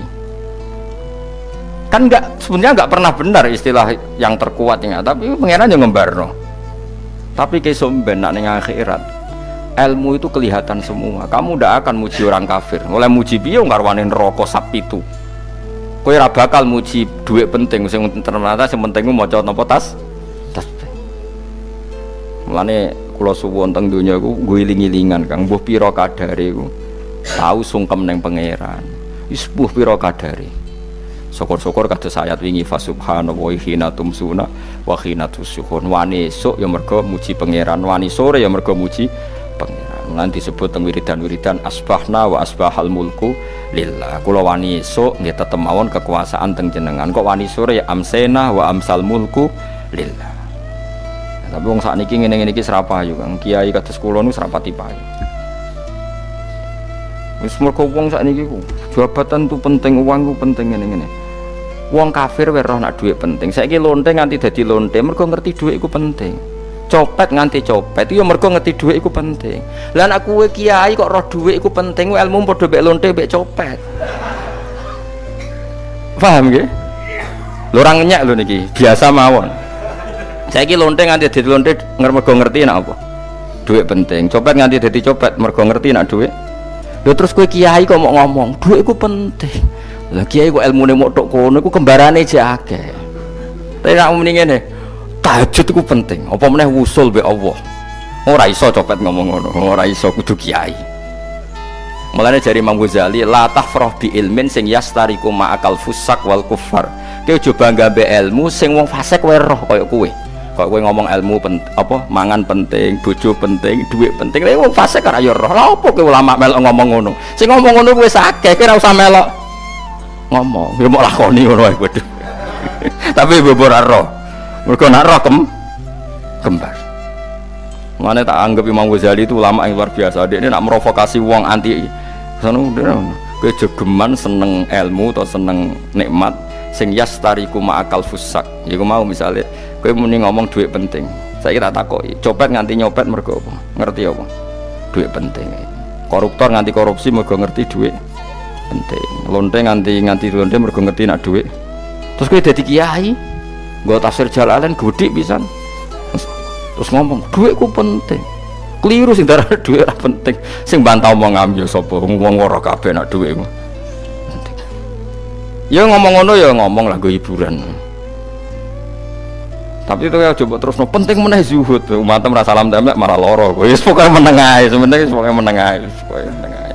Kan sebenarnya nggak pernah benar istilah yang terkuat ya, tapi pangeran yang ngembarno. Tapi kesomben nak ning akhirat, ilmu itu kelihatan semua. Kamu ndak akan muji orang kafir. Oleh muji piye ngarwane neraka sak 7. Kowe ora bakal muji dhuwit penting, sing ternyata sing penting ku maca napa tasbih. Mulane kula suwun teng donya iku guling-gilingan Kang, mbuh pira kadare iku. Tahu sungkem ning pangeran. Wis mbuh pira kadare. Syukur-syukur kados ayat wingi fa subhanallahi hina tumsuna wa hina tusyuhun. Wani esuk ya mergo muji pangeran, wani sore ya mergo muji pangeran. Lan disebut teng wiridan-wiridan asbahna wa asbahal mulku lillah. Kula wani esuk nggih tetep mawon kekuasaan teng jenengan. Kok wani sore ya amsena wa amsal mulku lillah. Tapi wong sakniki ngene-ngene iki serapayu Kang. Kiai kados kula niku serapati payu. Wis mergo wong sakniki ku jabatan tu penting, uang ku penting ngene-ngene. Wong kafir wae roh nak dhuwit penting. Saiki lonte nganti dadi lonte mergo ngerti dhuwit iku penting. Copet nganti copet itu ya mergo ngerti dhuwit iku penting. Lah nek kowe kiai kok roh dhuwit iku penting, ilmu padha mek lonte mek copet. Paham nggih? Lho ora ngenyek lho niki, biasa mawon. Saiki lonte nganti dadi lonte mergo ngerti nek apa? Dhuwit penting. Copet nganti dadi copet mergo ngerti nek dhuwit. Lho terus kowe kiai kok mau ngomong, dhuwit iku penting. Lah kiai kok ilmune mok tok kono iku kembarane jek akeh. Tapi nek muni ngene, tahajud iku penting. Apa meneh wusul be Allah. Ora iso copet ngomong ngono, ora iso kudu kiai. Mulane jari Imam Ghazali, la tahfrah bi ilmin sing yastariku ma'akal fusak wal kufar. Kowe aja bangga be ilmu sing wong fasik wae roh kaya kowe. Kok kowe ngomong ilmu apa mangan penting, bojo penting, dhuwit penting. Lha wong fasik ora ya roh. Lah opo kowe ulama melok ngomong ngono? Sing ngomong ngono wis akeh, kowe ora usah melok ngomong. Ya mok lakoni ngono wae padha. Tapi bobor ora roh. Mergo nak roh kembar. Mane tak anggap Imam Ghazali itu ulama yang luar biasa. Dia ini nak merovokasi wong anti. Sono kowe jogeman seneng ilmu atau seneng nikmat sing yastariku ma'akal fusak. Iku mau misale kowe muni ngomong dhuwit penting. Saiki tak takoki, copet nganti nyopet mergo apa? Ngerti apa? Dhuwit penting. Koruptor nganti korupsi mergo ngerti dhuwit penting. Lonte nganti lonte mergo ngerti nak dhuwit. Terus kowe dadi kiai, nggo tafsir Jalalain gedhi pisan. Terus ngomong dhuwitku penting. Keliru sing darane dhuwit ora penting. Sing bantah omong ambil sapa? Wong ora kabeh nak dhuwitku. Ya ngomong ngono ya ngomong lah nggo hiburan. Tapi itu ya coba terus no penting meneh zuhud. Umatem ra salam templek marah loro. Wis pokoke meneng ae, sebenarnya pokoke meneng ae, pokoke meneng ae.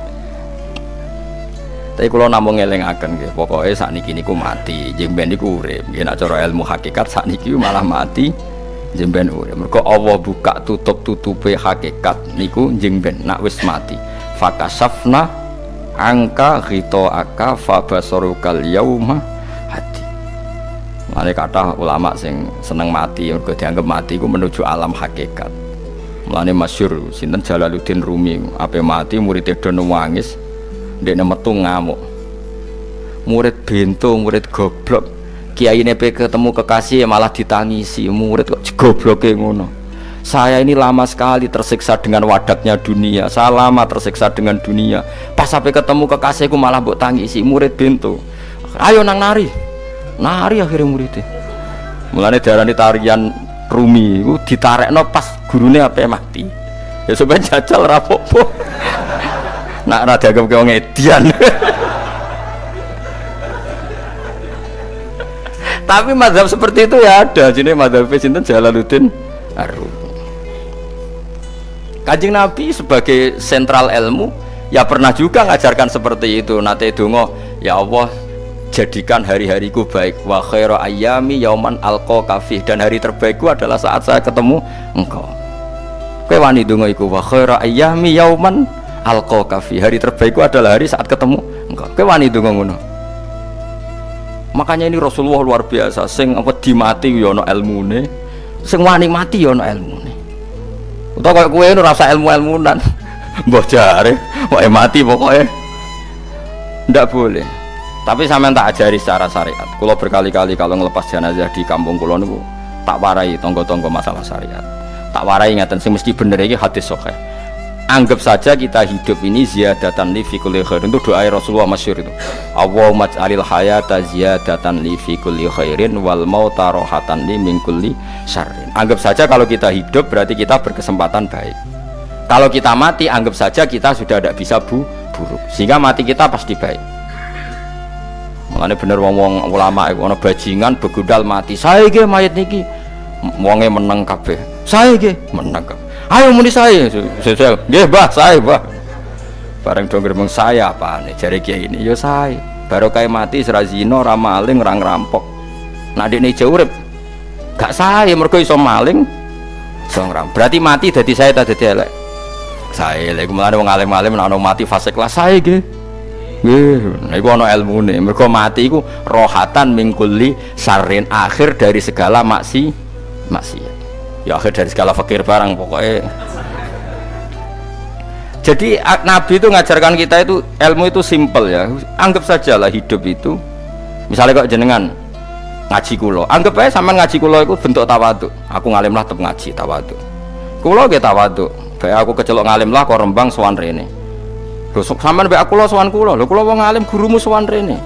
Tapi kula namung ngelingaken nggih, pokoke sakniki niku mati, jemben niku urip. Nggih nek cara ilmu hakikat sakniki malah mati, jemben urip. Mergo Allah buka tutup-tutupe hakikat niku jemben nak wis mati. Fakasafna angka ghita'aka fabasarukal yauma hadi. Mane kathah ulama sing seneng mati mergo dianggap mati iku menuju alam hakikat. Mulane masyhur sinten Jalaluddin Rumi, ape mati murid do nangis, ndekne metu ngamuk. Murid bento, murid goblok. Kiyaine pe ketemu kekasih malah ditangisi, murid kok gobloke ngono. Saya ini lama sekali tersiksa dengan wadatnya dunia. Saya lama tersiksa dengan dunia. Pas sampai ketemu kekasihku malah mbok tangisi, murid bento. Ayo nang nari. Nari akhirnya muridnya. Mulane diarani tarian Rumi iku ditarekno pas gurune ape mati. Ya sampeyan jajal ra apa-apa. Nak ra dianggap wong edian. Tapi mazhab seperti itu ya ada. Jenenge mazhab sinten Jalaluddin Ar-Rumi. Kanjeng Nabi sebagai sentral ilmu ya pernah juga ngajarkan seperti itu. Nate donga, ya Allah jadikan hari-hariku baik, wa khairu ayyami yauman alqa kafih, dan hari terbaikku adalah saat saya ketemu engkau. Kowe wani donga iku, wa khairu ayyami yauman alqa kafih, hari terbaikku adalah hari saat ketemu engkau. Kowe wani donga ngono. Makanya ini Rasulullah luar biasa, sing apa dimati ya ana ilmune, sing wani mati ya ana ilmune. Utawa kaya kowe ora usah ilmu-ilmunan. Mbah jare, wae mati pokoknya. Ndak boleh. Tapi sampean tak ajari secara syariat. Kula berkali-kali kalau ngelepas jenazah di kampung kula niku tak warai tangga-tangga masalah syariat. Tak warai ngaten sing mesti bener iki hadis sahih. Anggap saja kita hidup ini ziyadatan li fi kulli khairin, itu doa Rasulullah masyhur itu. Allahumma ij'alil hayata ziyadatan li fi kulli khairin wal mauta rohatan li min kulli syarrin. Anggap saja kalau kita hidup berarti kita berkesempatan baik. Kalau kita mati anggap saja kita sudah tidak bisa buruk. Sehingga mati kita pasti baik. Makanya bener wong ulama iku ana bajingan begudal mati. Saya ge mayit niki wonge meneng kabeh. Saya ge meneng kabeh. Ayo muni saya nggih Mbah, saya Mbah. Bareng dong gremeng saya apane jare kiai ini ya saya. Baru kae mati ora zina, ora maling, ora ngerampok. Nek dekne ijo urip gak saya mergo iso maling, iso ngerampok. Berarti mati dadi saya ta dadi elek. Saya lek mulane wong alim-alim nek ana mati fase kelas saya nggih. Nggih, niku ana ilmune. Mergo mati iku rohatan mingkuli sarin, akhir dari segala maksiat. Ya akhir dari segala fakir barang pokoknya. Jadi Nabi itu ngajarkan kita itu ilmu itu simple ya. Anggap saja lah hidup itu. Misalnya kok jenengan ngaji kulo, anggap aja sampean ngaji kulo itu bentuk tawaduk. Aku ngalim lah tetep ngaji tawaduk. Kulo ge tawaduk. Bae aku kecelok ngalim lah kok rembang sowan rene. Lho sampean bae aku lo sowan kulo. Lho kulo wong ngalim gurumu sowan rene.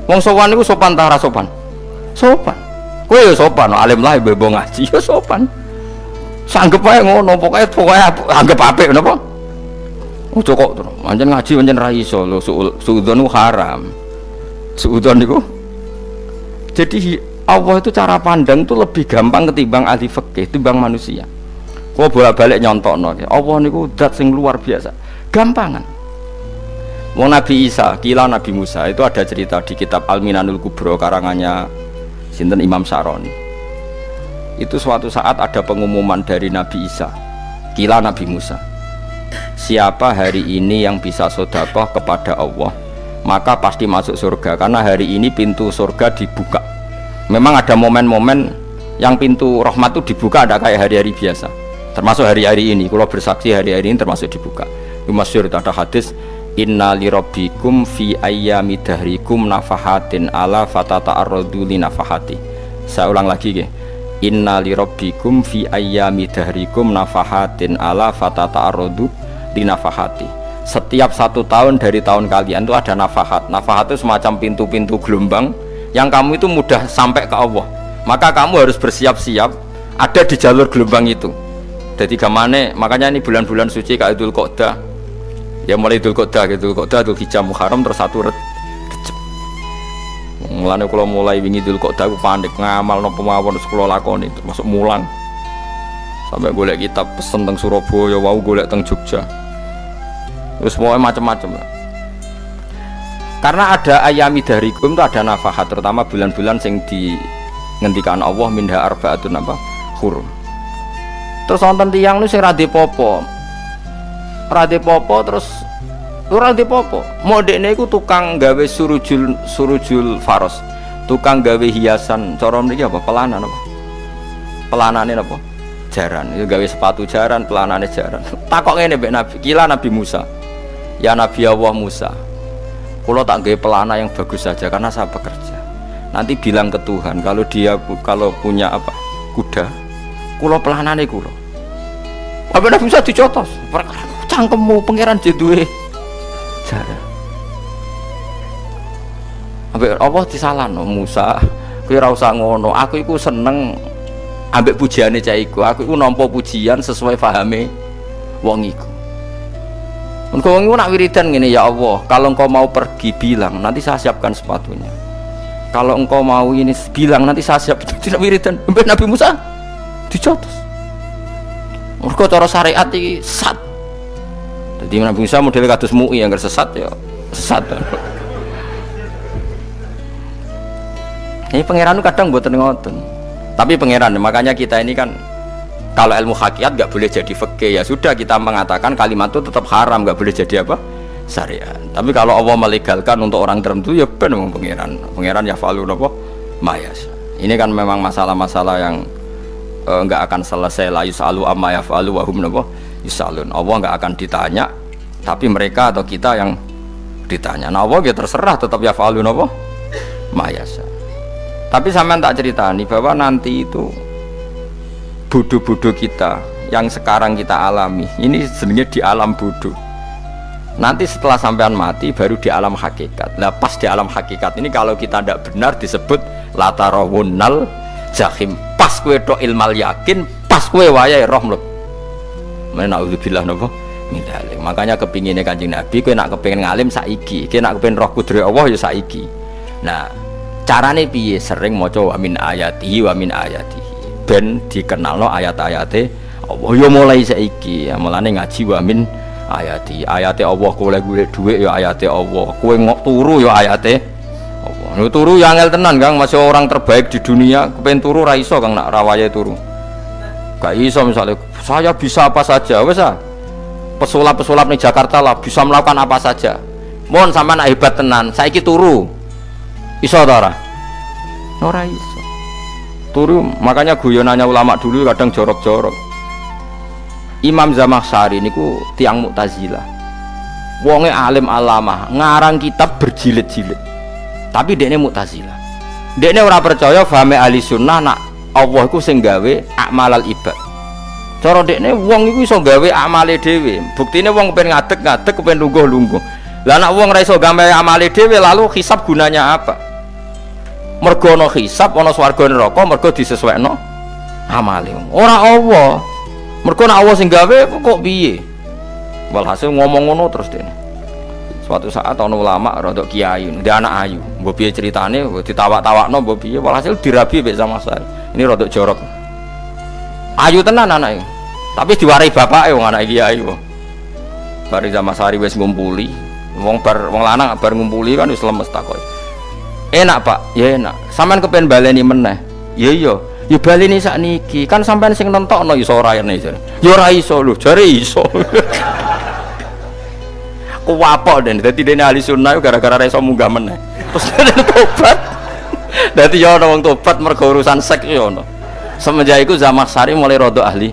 Wong sowan niku sopan ta ora sopan? Sopan. Kowe ya sopan, alim lah ibu ngaji ya sopan. Sanggep ae ngono, pokoke anggap apik napa? Ojo kok terus. Pancen ngaji pancen ra iso lho, suudzon haram. Suudzon niku. Jadi Allah itu cara pandang itu lebih gampang ketimbang ahli fikih, ketimbang manusia. Kok bolak-balik nyontokno. Allah niku zat sing luar biasa. Gampangan. Wong Nabi Isa, kila Nabi Musa itu ada cerita di kitab Al-Minanul Kubro karangannya sinten Imam Saroni. Itu suatu saat ada pengumuman dari Nabi Isa, kila Nabi Musa, siapa hari ini yang bisa sedekah kepada Allah maka pasti masuk surga, karena hari ini pintu surga dibuka. Memang ada momen-momen yang pintu rahmat itu dibuka, ada kayak hari-hari biasa, termasuk hari-hari ini. Kalau bersaksi hari-hari ini termasuk dibuka. Itu masyhur, ada hadis inna lirabbikum fi ayyami dahrikum nafahatin ala fatata'arradu li nafahati. Saya ulang lagi nggih. Inna lirabbikum fi ayyami dahrikum nafahatin ala fatata'arradu li nafahati. Setiap 1 tahun dari tahun kalian itu ada nafahat. Nafahat itu semacam pintu-pintu gelombang yang kamu itu mudah sampai ke Allah. Maka kamu harus bersiap-siap ada di jalur gelombang itu. Jadi gamane, makanya ini bulan-bulan suci kayak Dzul Qa'dah. Ya mulai Dzul Qa'dah, Dzul Hijjah, Muharram terus 1 Rajab. Mulane kula mulai wingi Dzul Qa'dah aku panik ngamal napa mawon terus kula lakoni termasuk mulang. Sampai golek kitab pesen teng Surabaya, wau golek teng Jogja. Terus semuanya macam-macam lah. Karena ada ayami dahrikum itu ada nafahat, terutama bulan-bulan sing dingendikan Allah minha arbaatun apa hurum. Terus wonten tiyang niku sing ra dipopo. Ra dipopo terus ora dipopo. Modekne iku tukang gawe surujul faros. Tukang gawe hiasan, cara mriki apa? Pelanan apa? Pelanane apa? Jaran. Itu gawe sepatu jaran, pelanane jaran. Takok ngene mbek Nabi, kila Nabi Musa. Ya Nabi Allah Musa, kalau tak gawe pelana yang bagus saja karena saya bekerja. Nanti bilang ke Tuhan kalau punya apa kuda, kulo pelanane kulo. Apa Nabi Musa dicotos? Cangkemmu pangeran jeduwe jaran. Ambek Allah disalahno Musa, kowe ora usah ngono. Aku iku seneng ambek pujiane cah iku. Aku iku nampa pujian sesuai pahame wong iku. Engkau nak wiridan gini, ya Allah, kalau engkau mau pergi bilang, nanti saya siapkan sepatunya. Kalau engkau mau ini bilang, nanti saya siap. Tidak wiridan. Nabi Musa dicotos. Engkau cara syariat ini sesat. Jadi Nabi Musa model kados MUI yang sesat ya sesat. Ini pangeran kadang buatan ngoten. Tapi pangeran, makanya kita ini kan kalau ilmu hakikat nggak boleh jadi fikih, ya sudah kita mengatakan kalimat itu tetap haram, nggak boleh jadi apa syariat. Tapi kalau Allah melegalkan untuk orang tertentu ya benar memang pangeran ya falu apa mayas. Ini kan memang masalah-masalah yang nggak akan selesai. La yusalu amma yafalu wa hum yusalun. Allah nggak akan ditanya, tapi mereka atau kita yang ditanya. Nah Allah ya terserah tetap ya falu apa mayas. Tapi sampean tak ceritani bahwa nanti itu bodoh-bodoh kita yang sekarang kita alami ini sebenarnya di alam bodoh. Nanti setelah sampean mati baru di alam hakikat. Nah pas di alam hakikat ini kalau kita tidak benar disebut latarawunnal jahim. Pas kue do ilmal yakin, pas kue wayai roh mleb. Menauzubillah napa min dzalik. Makanya kepinginnya Kanjeng Nabi kue nak kepingin ngalim saiki, kue nak kepingin roh kudri Allah ya saiki. Nah carane piye? Sering maca wa min ayatihi wa min ayatihi ben dikenalno ayat-ayate Allah ya mulai saiki. Mulane ngaji wa min ayati Allah, kowe golek dhuwit ya ayate Allah, kowe ngok turu ya ayate Allah. Nek turu ya angel tenan Kang, masih orang terbaik di dunia kepen turu ra iso Kang, nak rawaye turu gak iso. Misalnya saya bisa apa saja wis pesulap-pesulap ning Jakarta lah bisa melakukan apa saja. Mohon sampean nak hebat tenan saiki turu iso ta ora iso turu. Makanya guyonannya ulama dulu kadang jorok-jorok. Imam Zamakhsyari niku tiang Mu'tazilah. Wonge alim alamah, ngarang kitab berjilid-jilid. Tapi dekne Mu'tazilah. Dekne ora percaya fahame ahli sunnah nak Allah iku sing gawe amalal ibad. Cara dekne wong iku iso gawe amale dhewe. Buktine wong kepen ngadeg-ngadeg, kepen lungguh-lungguh. Lah nek wong ora iso gawe amale dhewe lalu hisab gunanya apa? Mergo ana hisab, ana swarga neraka, mergo disesuaikno amale. Ora Allah. Mergo nek Allah sing gawe kok piye? Walhasil ngomong ngono terus dene. Suatu saat ana ulama rada kiai, ndek anak ayu. Mbok piye critane, ditawak-tawakno mbok piye, walhasil dirabi mek Zamakhsyari. Ini rada jorok. Ayu tenan anake. Tapi diwarai bapake wong anak kiai kok. Bar Zamakhsyari wis ngumpuli, wong lanang bar ngumpuli kan wis lemes takoki. Enak Pak, ya enak. Sampeyan kepen baleni meneh. Ya iya. Ya baleni sakniki kan sampean sing nentokno iso ora ene jare. Ya ora iso lho, jare iso. Kuwapok den dadi dene ahli sunnah gara-gara ora iso munggah meneh. Terus tobat. Dadi ya ana wong tobat mergo urusan seks ya ana. Semenjak iku Zamakhsyari mulai rada ahli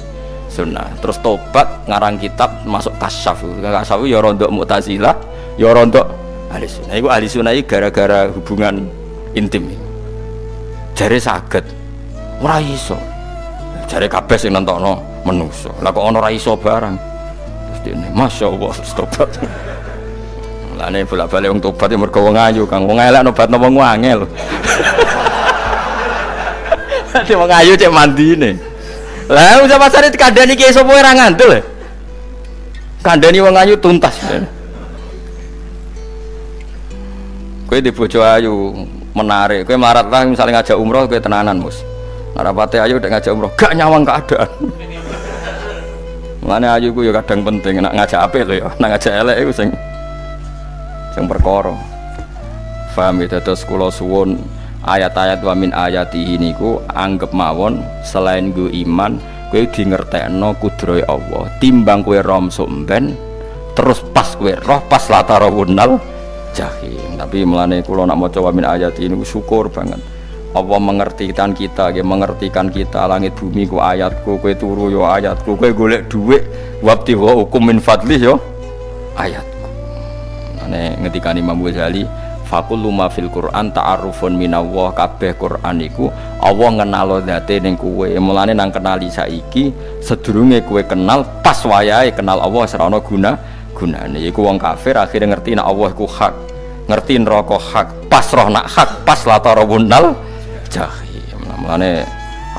sunnah. Terus tobat ngarang kitab masuk kasyaf. Kasyaf ya rada Mu'tazilah, ya rada ahli sunnah. Iku ahli sunnah iki gara-gara hubungan intim. Jare saged ora iso. Jare kabeh sing nentokno menungso. Lah kok ana ora iso barang. Terus dene masyaallah tobat. Lane bolak-balik wong tobat ya mergo wong ayu Kang. Wong elek nobatno wong angel. Dadi wong ayu cek mandine. Lah usah pasare kandhani ki sapa ora ngandel. Kandhani wong ayu tuntas. Kowe di bojo ayu menarik. Kowe melarat lah misalnya ngajak umroh kowe tenanan, Mus. Rapate ayu udah ngajak umroh, gak nyawang keadaan. Mulane ayu ku ya kadang penting, nak ngajak apik lho ya, nak ngajak elek iku sing perkara. Paham ya, terus kula suwun ayat-ayat wa min ayatihi niku anggap mawon selain go iman, kowe di ngertekno kudrohe Allah. Timbang kowe rom somben terus pas kowe roh pas latarawunnal jahim. Tapi mulane kula nak maca wa min ayatihi niku syukur banget. Allah mengertikan kita, mengertikan kita. Langit bumi ku ayatku, kowe turu yo ayatku, kowe golek dhuwit wabti wa hukum min fadlih yo ayatku. Ane ngendikan Imam Ghazali, faqullu ma fil Qur'an ta'arufun minallah. Kabeh Qur'an iku Allah ngenalo zate ning kowe. Mulane nang kenali saiki sedurunge kowe kenal pas wayahe kenal Allah ora ana gunane. Iku wong kafir akhire ngerti nek Allah iku hak, ngerti neraka hak, pas roh nak hak, pas latarawunnal jahim. Mulane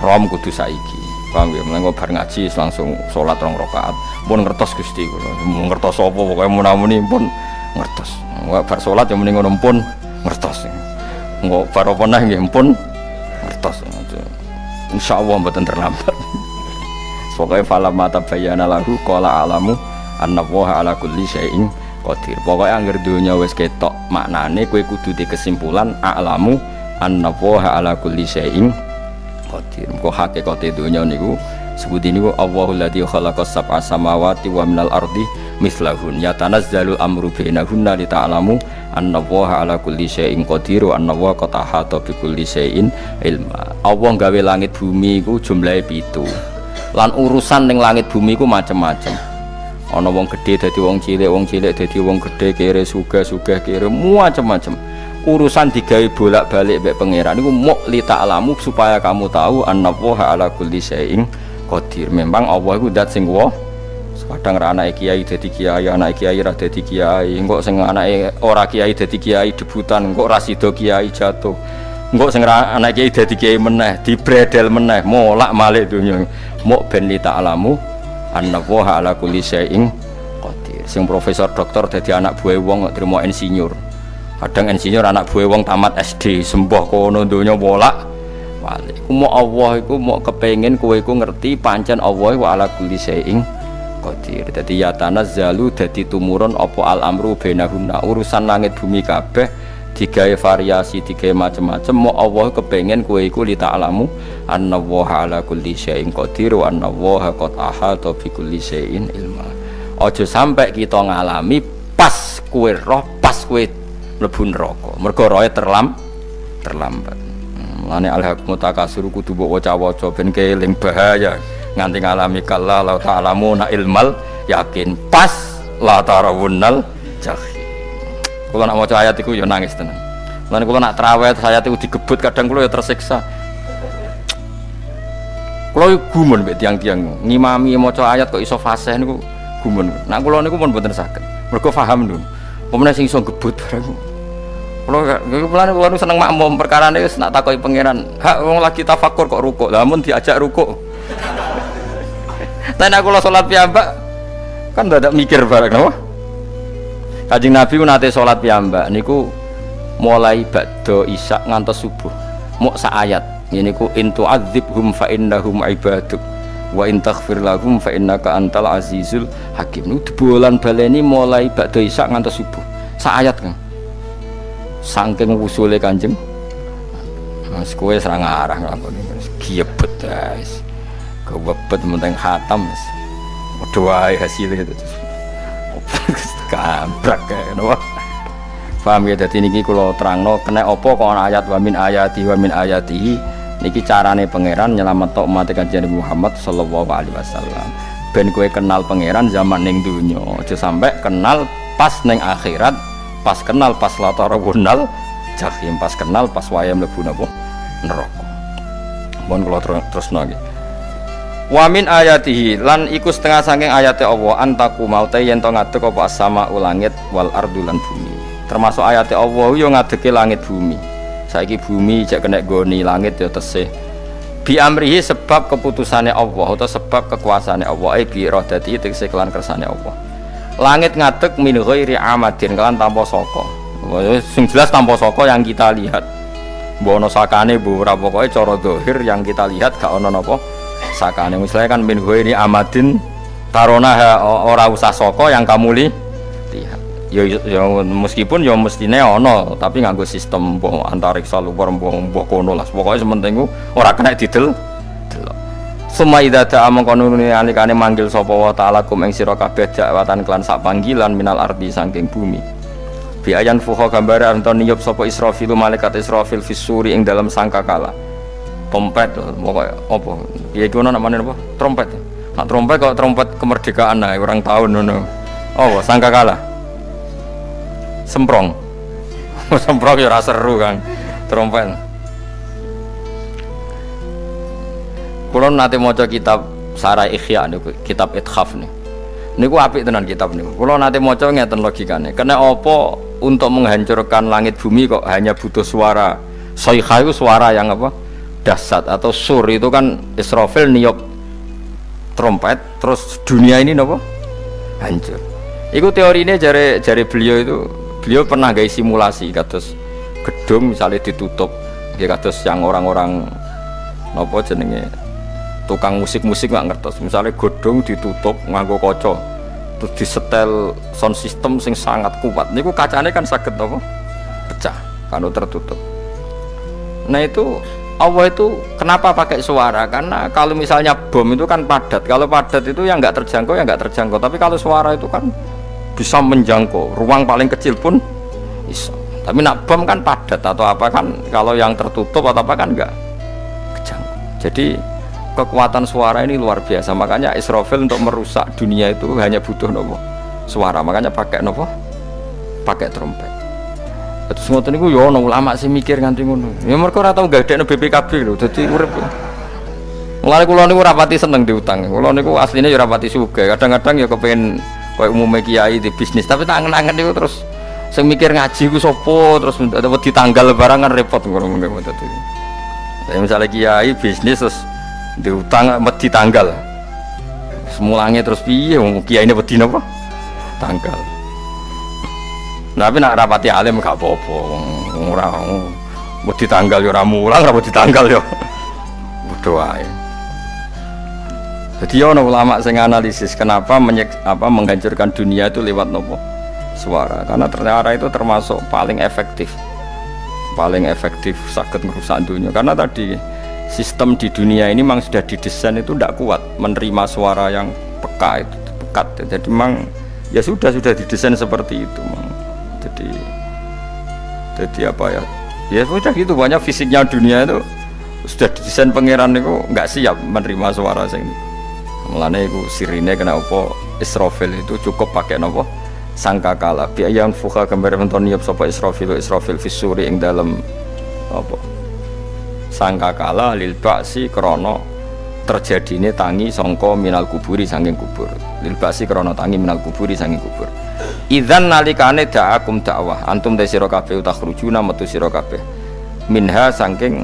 rom kudu saiki. Paham ya? Mulane bar ngaji langsung salat 2 rakaat. Pun ngertos Gusti kula. Mun ngertos apa pokoke munamuni pun ngertos. Bar salat ya muni ngono pun ngertos. Engko bar apa neh nggih pun ngertos. Insyaallah mboten terlambat. Pokoke fala mata bayana lahu qala alamu annallaha ala kulli syai'in qadir. Pokoke anggere donya wis ketok maknane kowe kudu di kesimpulan alamu annallaha ala kulli syai'in qadir. Kok hakikate donya niku sebuti niku Allahul ladzi khalaqas sab'a samawati wa minal ardi mislahun yatanazzalul amru bainahunna li ta'lamu annallaha ala kulli syai'in qadir wa annallaha qad ahata bi kulli syai'in ilma. Allah gawe langit bumi iku jumlahe 7. Lan urusan ning langit bumi iku macam-macam. Ana wong gedhe dadi wong cilik dadi wong gedhe, kere sugih kere macam-macam. Urusan digawe bolak-balik mbek pangeran niku muk li ta'lamu supaya kamu tahu annallaha ala kulli syai'in qadir. Memang Allah iku zat sing kadang ra anake kiai dadi kiai, anake kiai ra dadi kiai, engko sing anake ora kiai dadi kiai debutan, engko ra sida kiai jatuh. Engko sing ra anake kiai dadi kiai meneh, dibredel meneh, molak malik donya. Mok ben li ta'lamu annallaha ala kulli syai'in qadir. Sing profesor doktor dadi anak buah wong kok trimo insinyur. Kadang insinyur anak buah wong tamat SD, sembah kono donya molak malik. Ku mok Allah iku mok kepengin kowe iku ngerti pancen Allah wa ala kulli syai'in qadir. Dadi ya tanazzalu dadi tumurun apa al amru bainahunna, urusan langit bumi kabeh digawe variasi, digawe macam-macam. Mo Allah kepengin kowe iku li ta'lamu annallaha ala kulli syai'in qadir wa annallaha qad ahata bi kulli syai'in ilma. Aja sampai kita ngalami pas kowe roh, pas kowe mlebu neraka. Mergo roe terlambat. Mulane al-haqmu takasur kudu mbok waca-waca ben keling bahaya. Nganti ngalami kalla la ta'lamuna ilmal yakin pas la tarawunnal jahim. Kula nak maca ayat iku ya nangis tenan. Lan kula nak traweh ayat iku digebut kadang kula ya tersiksa. Kula gumun mbek tiang-tiang ngimami maca ayat kok iso fasih niku gumun. Nak kula niku pun mboten saged. Mergo paham lho. Pemene sing iso gebut barang. Kula seneng makmum perkarane wis nak takoki pangeran. Hak wong lagi tafakur kok rukuk. Lah mun diajak rukuk. Tapi aku lo sholat piyambak kan tidak mikir bareng, no? Kanjeng Nabi nate sholat piyambak niku mulai ba'da isya ngantos subuh. Mok sak ayat. Niku in tu'adzibhum fa innahum ibaduk wa in taghfir lahum fa innaka antal azizul hakim. Niku bolan baleni mulai ba'da isya ngantos subuh. Sak ayat kan. Saking usule Kanjeng. Mas kowe serang arah nglakoni giebet guys. Kewebet menteng khatam doa hasilnya itu kabrak kayak no. Paham ya, dadi niki kula terangno kena apa kok ana ayat wa min ayatihi niki carane pangeran nyelametno umat Kanjeng Muhammad sallallahu alaihi wasallam ben kowe kenal pangeran zaman ning dunya aja sampai kenal pas ning akhirat, pas kenal pas latarawunal jahim, pas kenal pas waya mlebu napa neraka. Mohon kula terusno nggih. Wa min ayatihi lan iku setengah saking ayate Allah antaku maute yen to ngadeg apa sama langit wal ardu lan bumi. Termasuk ayate Allah yo ngadege langit bumi. Saiki bumi cek kena goni langit ya tesih. Bi amrihi sebab keputusane Allah atau sebab kekuasaane Allah bi iradati tegese kelan kersane Allah. Langit ngadeg min ghairi amadin kelan tanpa saka. Sing jelas tanpa saka yang kita lihat. Mbok ana sakane mbok ora pokoke cara zahir yang kita lihat gak ana napa sakane. Misalnya kan min ghairi amadin tarona ora usah saka yang kamu lihat. Ya meskipun ya mestine ana tapi nganggo sistem mbok antariksa luar mbok kono lah. Pokoke sementing ora kena didel. Summa idza ta'a mangkonune alikane manggil sapa wa ta'ala kum ing sira kabeh dakwatan kelan sak panggilan minal ardi saking bumi. Bi ayan fuha gambare anton niyup sapa Israfil malaikat Israfil fisuri ing dalam sangkakala. Trompet pokoke apa? Piye iku namane apa? Trompet. Nak trompet kok trompet kemerdekaan ae orang tahun ngono. Oh, sangkakala. Semprong. Semprong ya ora seru kan. Trompet. Kulo nate maca kitab Sarah Ikhya niku, kitab Ithaf niku. Niku apik tenan kitab niku. Kulo nate maca ngeten logikane. Kena apa untuk menghancurkan langit bumi kok hanya butuh suara. Sayha itu suara yang apa? Dahsyat atau sur itu kan Israfil niup trompet terus dunia ini napa? Hancur. Iku teorinya jare beliau pernah gawe simulasi kados gedung misalnya ditutup nggih kados yang orang-orang napa jenenge tukang musik-musik nggak ngertos misalnya gedung ditutup nganggo kaca terus disetel sound system sing sangat kuat niku kacane kan saged apa pecah kalau tertutup. Nah itu Allah itu kenapa pakai suara? Karena kalau misalnya bom itu kan padat. Kalau padat itu yang nggak terjangkau ya nggak terjangkau. Tapi kalau suara itu kan bisa menjangkau. Ruang paling kecil pun bisa. Tapi nak bom kan padat atau apa kan? Kalau yang tertutup atau apa kan nggak kejangkau. Jadi kekuatan suara ini luar biasa. Makanya Israfil untuk merusak dunia itu hanya butuh nopo suara. Makanya pakai nopo? Pakai trompet. Terus ngoten niku yo ana ulama sing mikir nganti ngono. Ya mergo ora tau gagdekno BPKB lho, dadi urip. Mulane kula niku rapati seneng diutang. Kula niku asline ya rapati sugih. Kadang-kadang ya kepengin koyo umume kiai di bisnis, tapi tak angen-angen niku terus sing mikir ngaji ku sapa, terus wedi tanggal barang kan repot ngono mengko dadi. Saya misalnya kiai bisnis terus diutang wedi tanggal. Semulange terus piye wong kiyaine wedi napa? Tanggal. Nah, tapi nak rapati alim gak apa-apa. Wong ora wedi tanggal ya ora mulang, ora wedi tanggal ya. Bodho wae. Jadi ono ulama yang analisis kenapa menghancurkan dunia itu lewat nopo suara, karena ternyata itu termasuk paling efektif sakit merusak dunia, karena tadi sistem di dunia ini memang sudah didesain itu tidak kuat menerima suara yang pekat, jadi memang ya sudah didesain seperti itu, jadi apa ya sudah gitu, banyak fisiknya dunia itu sudah didesain pangeran itu nggak siap menerima suara ini. Mulane iku sirine kena apa Israfil itu cukup pakai napa sangkakala bi ayam fuka gambar menton niap sapa Israfil fisuri ing dalam apa sangkakala lil ba'si krana terjadine tangi sangka minal kuburi saking kubur lil ba'si krana tangi minal kuburi saking kubur idzan nalikane da'akum dakwah antum te sira kabeh takhrujuna metu sira kabeh minha saking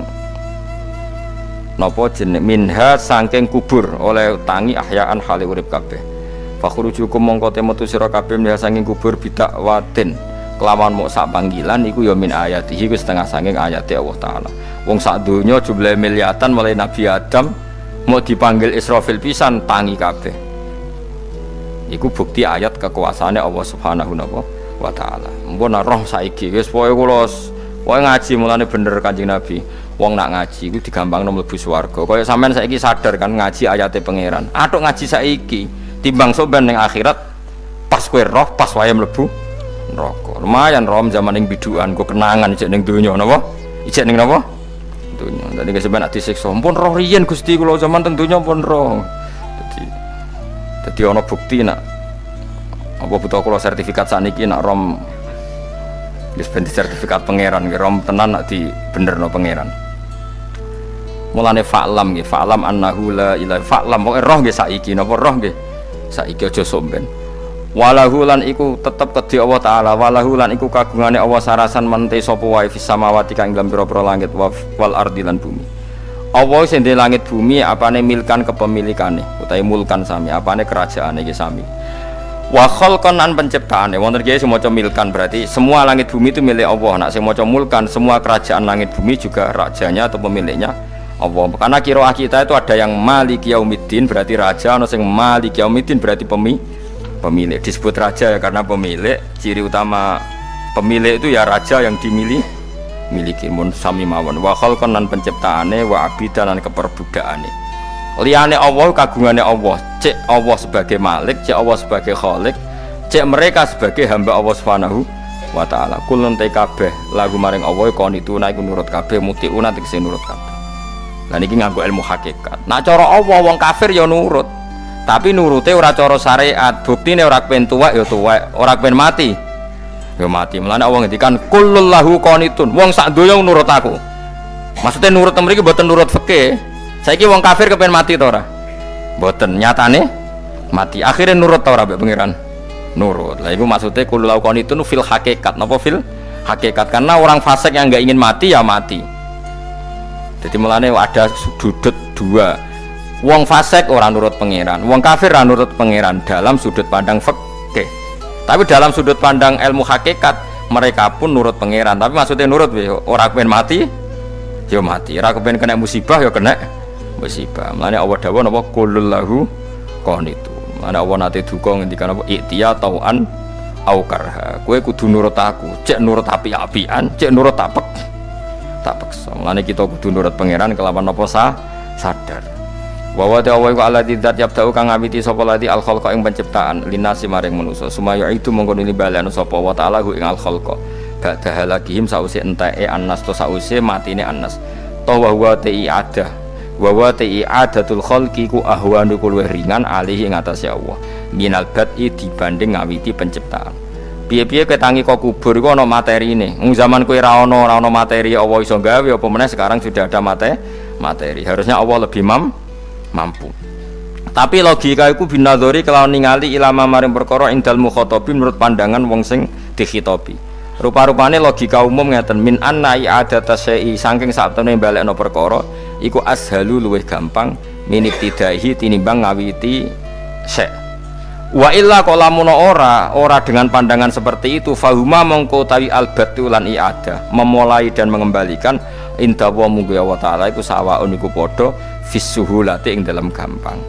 napa jeneng minha saking kubur oleh tangi ahyaan hale urip kabeh fakhrujukum mongko te metu sira kabeh minha saking kubur bidak watin kelawan mok sak panggilan iku ya min ayatihi wis setengah saking ayate Allah taala wong sak donya jumlah miliatan mulai Nabi Adam mau dipanggil Israfil pisan tangi kabeh iku bukti ayat kekuasaane Allah subhanahu wa taala mbon roh saiki wis pokoke kula ngaji mulane bener Kanjeng Nabi. Wong nak ngaji iku digampangno mlebu swarga. Kaya sampean saiki sadar kan ngaji ayate pangeran. Atuk ngaji saiki timbang sampean ning akhirat pas kowe roh pas wae mlebu neraka. Lumayan rom zaman ning bidukan kok kenangan ijek ning donya napa? Ijek ning napa? Donya. Dadi sampean nak disiksa. Pun roh riyen Gusti kula zaman teng donya pun roh. Dadi ana bukti nak apa butuh kula sertifikat saniki nak rom wis ben sertifikat pangeran rom tenan nak di benerno pangeran. Mulane fa'lam nggih, fa'lam annahu la ilaha fa'lam pokoke roh nggih saiki napa roh nggih saiki aja somben. Walahu lan iku tetep kedhi Allah taala, walahu lan iku kagungane Allah sarasan mente sapa wae fis samawati kang ing pira-pira langit wal ardi lan bumi. Allah sing ndek langit bumi apane milkan kepemilikane utawi mulkan sami, apane kerajaane iki sami. Wa khalqan an penciptaane wonten iki sing maca milkan berarti semua langit bumi itu milik Allah. Nek sing maca mulkan semua kerajaan langit bumi juga rajanya atau pemiliknya Allah. Karena qiraah kita itu ada yang Maliki Yaumiddin berarti raja, ana sing Maliki Yaumiddin berarti pemilik. Disebut raja ya karena pemilik. Ciri utama pemilik itu ya raja yang dimiliki mun sami mawon. Wa khalqan lan penciptaane wa abidan lan keperbudakane. Liyane Allah kagungane Allah. Cek Allah sebagai Malik, cek Allah sebagai Khalik, cek mereka sebagai hamba Allah Subhanahu wa taala. Kulun te kabeh lagu maring Allah konituna iku nurut kabeh mutiuna tegese nurut kabeh. Lah niki nganggo ilmu hakikat. Nak cara Allah wong kafir ya nurut. Tapi nurute ora cara syariat. Buktine ora kepen tuwek ya tuwek, ora kepen mati ya mati. Mulane Allah ngendikan kullallahu qanitun. Wong sak donya nurut aku. Maksudnya nurut mriki mboten nurut fikih. Saiki wong kafir kepen mati ta ora? Mboten, nyatane mati. Akhirnya nurut ta ora mbek pangeran? Nurut. Lah iku maksudnya kullallahu qanitun fil hakikat. Napa fil hakikat? Karena orang fasik yang enggak ingin mati ya mati. Jadi mulane ada sudut dua. Wong fasik orang nurut pangeran, wong kafir ora nurut pangeran dalam sudut pandang fikih. Tapi dalam sudut pandang ilmu hakikat mereka pun nurut pangeran. Tapi maksudnya nurut ora kepen mati, ya mati. Ora kepen kena musibah ya kena musibah. Mulane Allah dawuh napa kulullahu qanitu. Mulane Allah nate duka ngendikan apa iktiya tauan au karha. Kowe kudu nurut aku, cek nurut api-apian, cek nurut tak paksa. Mulane kita kudu nurut pangeran kelawan apa sadar. Wa wa ta'ala wa alladzi dzat yabda'u kang ngawiti sapa lati al khalqa ing penciptaan linasi maring manusa. Sumaya itu mongko nilibalen sapa wa ta'ala ing al khalqa. Ba'da halakihim sause enteke annas to sause matine annas. Ta wa huwa ta'iadah. Wa wa ta'iadatul khalqi ku ahwanu luwih ringan alih ing atase Allah. Minal bad'i dibanding ngawiti penciptaan. Piye-piye ketangi kok kubur iku ana materine. Zaman kowe ora ana materi Allah iso gawe apa meneh sekarang sudah ada materi. Harusnya Allah lebih mampu. Tapi logika iku binadzori kelawan ningali ilama maring perkara indal mukhatabin menurut pandangan wong sing dikhitobi. Rupa-rupane logika umum ngeten min anna i'adata syai'i saking saptene balekno perkara iku ashalu luwih gampang minibtidaihi tinimbang ngawiti syai'. Wa illa qalamun ora dengan pandangan seperti itu fahuma mongko tawi albatu lan i'adah memulai dan mengembalikan inda wa munggu Allah taala iku sawaun iku padha fisuhulati ing dalam gampang.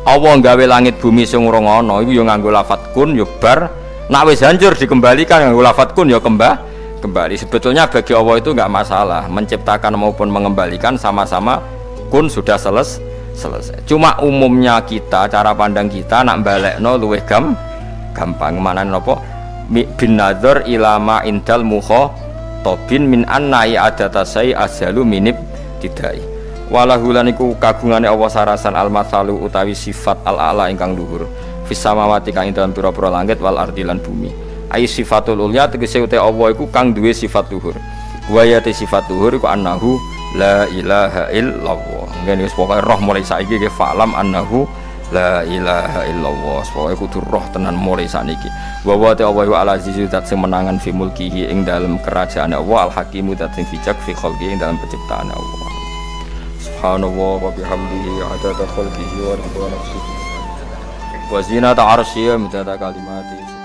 Allah gawe langit bumi sing ora ana iku ya nganggo lafat kun ya bar, nek wis hancur dikembalikan nganggo lafat kun ya kembali. Sebetulnya bagi Allah itu enggak masalah, menciptakan maupun mengembalikan sama-sama kun sudah selesai. Cuma umumnya kita, cara pandang kita nak balekno luwih gampang. Manane napa? Bin nadzar ilama indal mukhatabin min anna i'adata sai ashalu minib tidai. Walahulan iku kagungane Allah sarasan al-matsalu utawi sifat al-a'la ingkang luhur fis samawati kang ing dalem pira-pira langit wal ardi lan bumi. Ai sifatul ulya tegese uta Allah iku kang duwe sifat luhur. Wa ya sifat luhur iku annahu la ilaha illallah. Ngene wis pokoke roh mulai saiki ke falam annahu la ilaha illallah. Pokoke kudu roh tenan mulai saniki. Wa wa ta Allah wa al-azizu zat sing menangan fi mulkihi ing dalem kerajaan Allah al-hakimu zat sing bijak fi khalqihi ing dalem penciptaan Allah. Subhanallah wa bihamdihi adada khalqihi wa ridha nafsihi wa zinata arsyihi wa midada kalimatihi.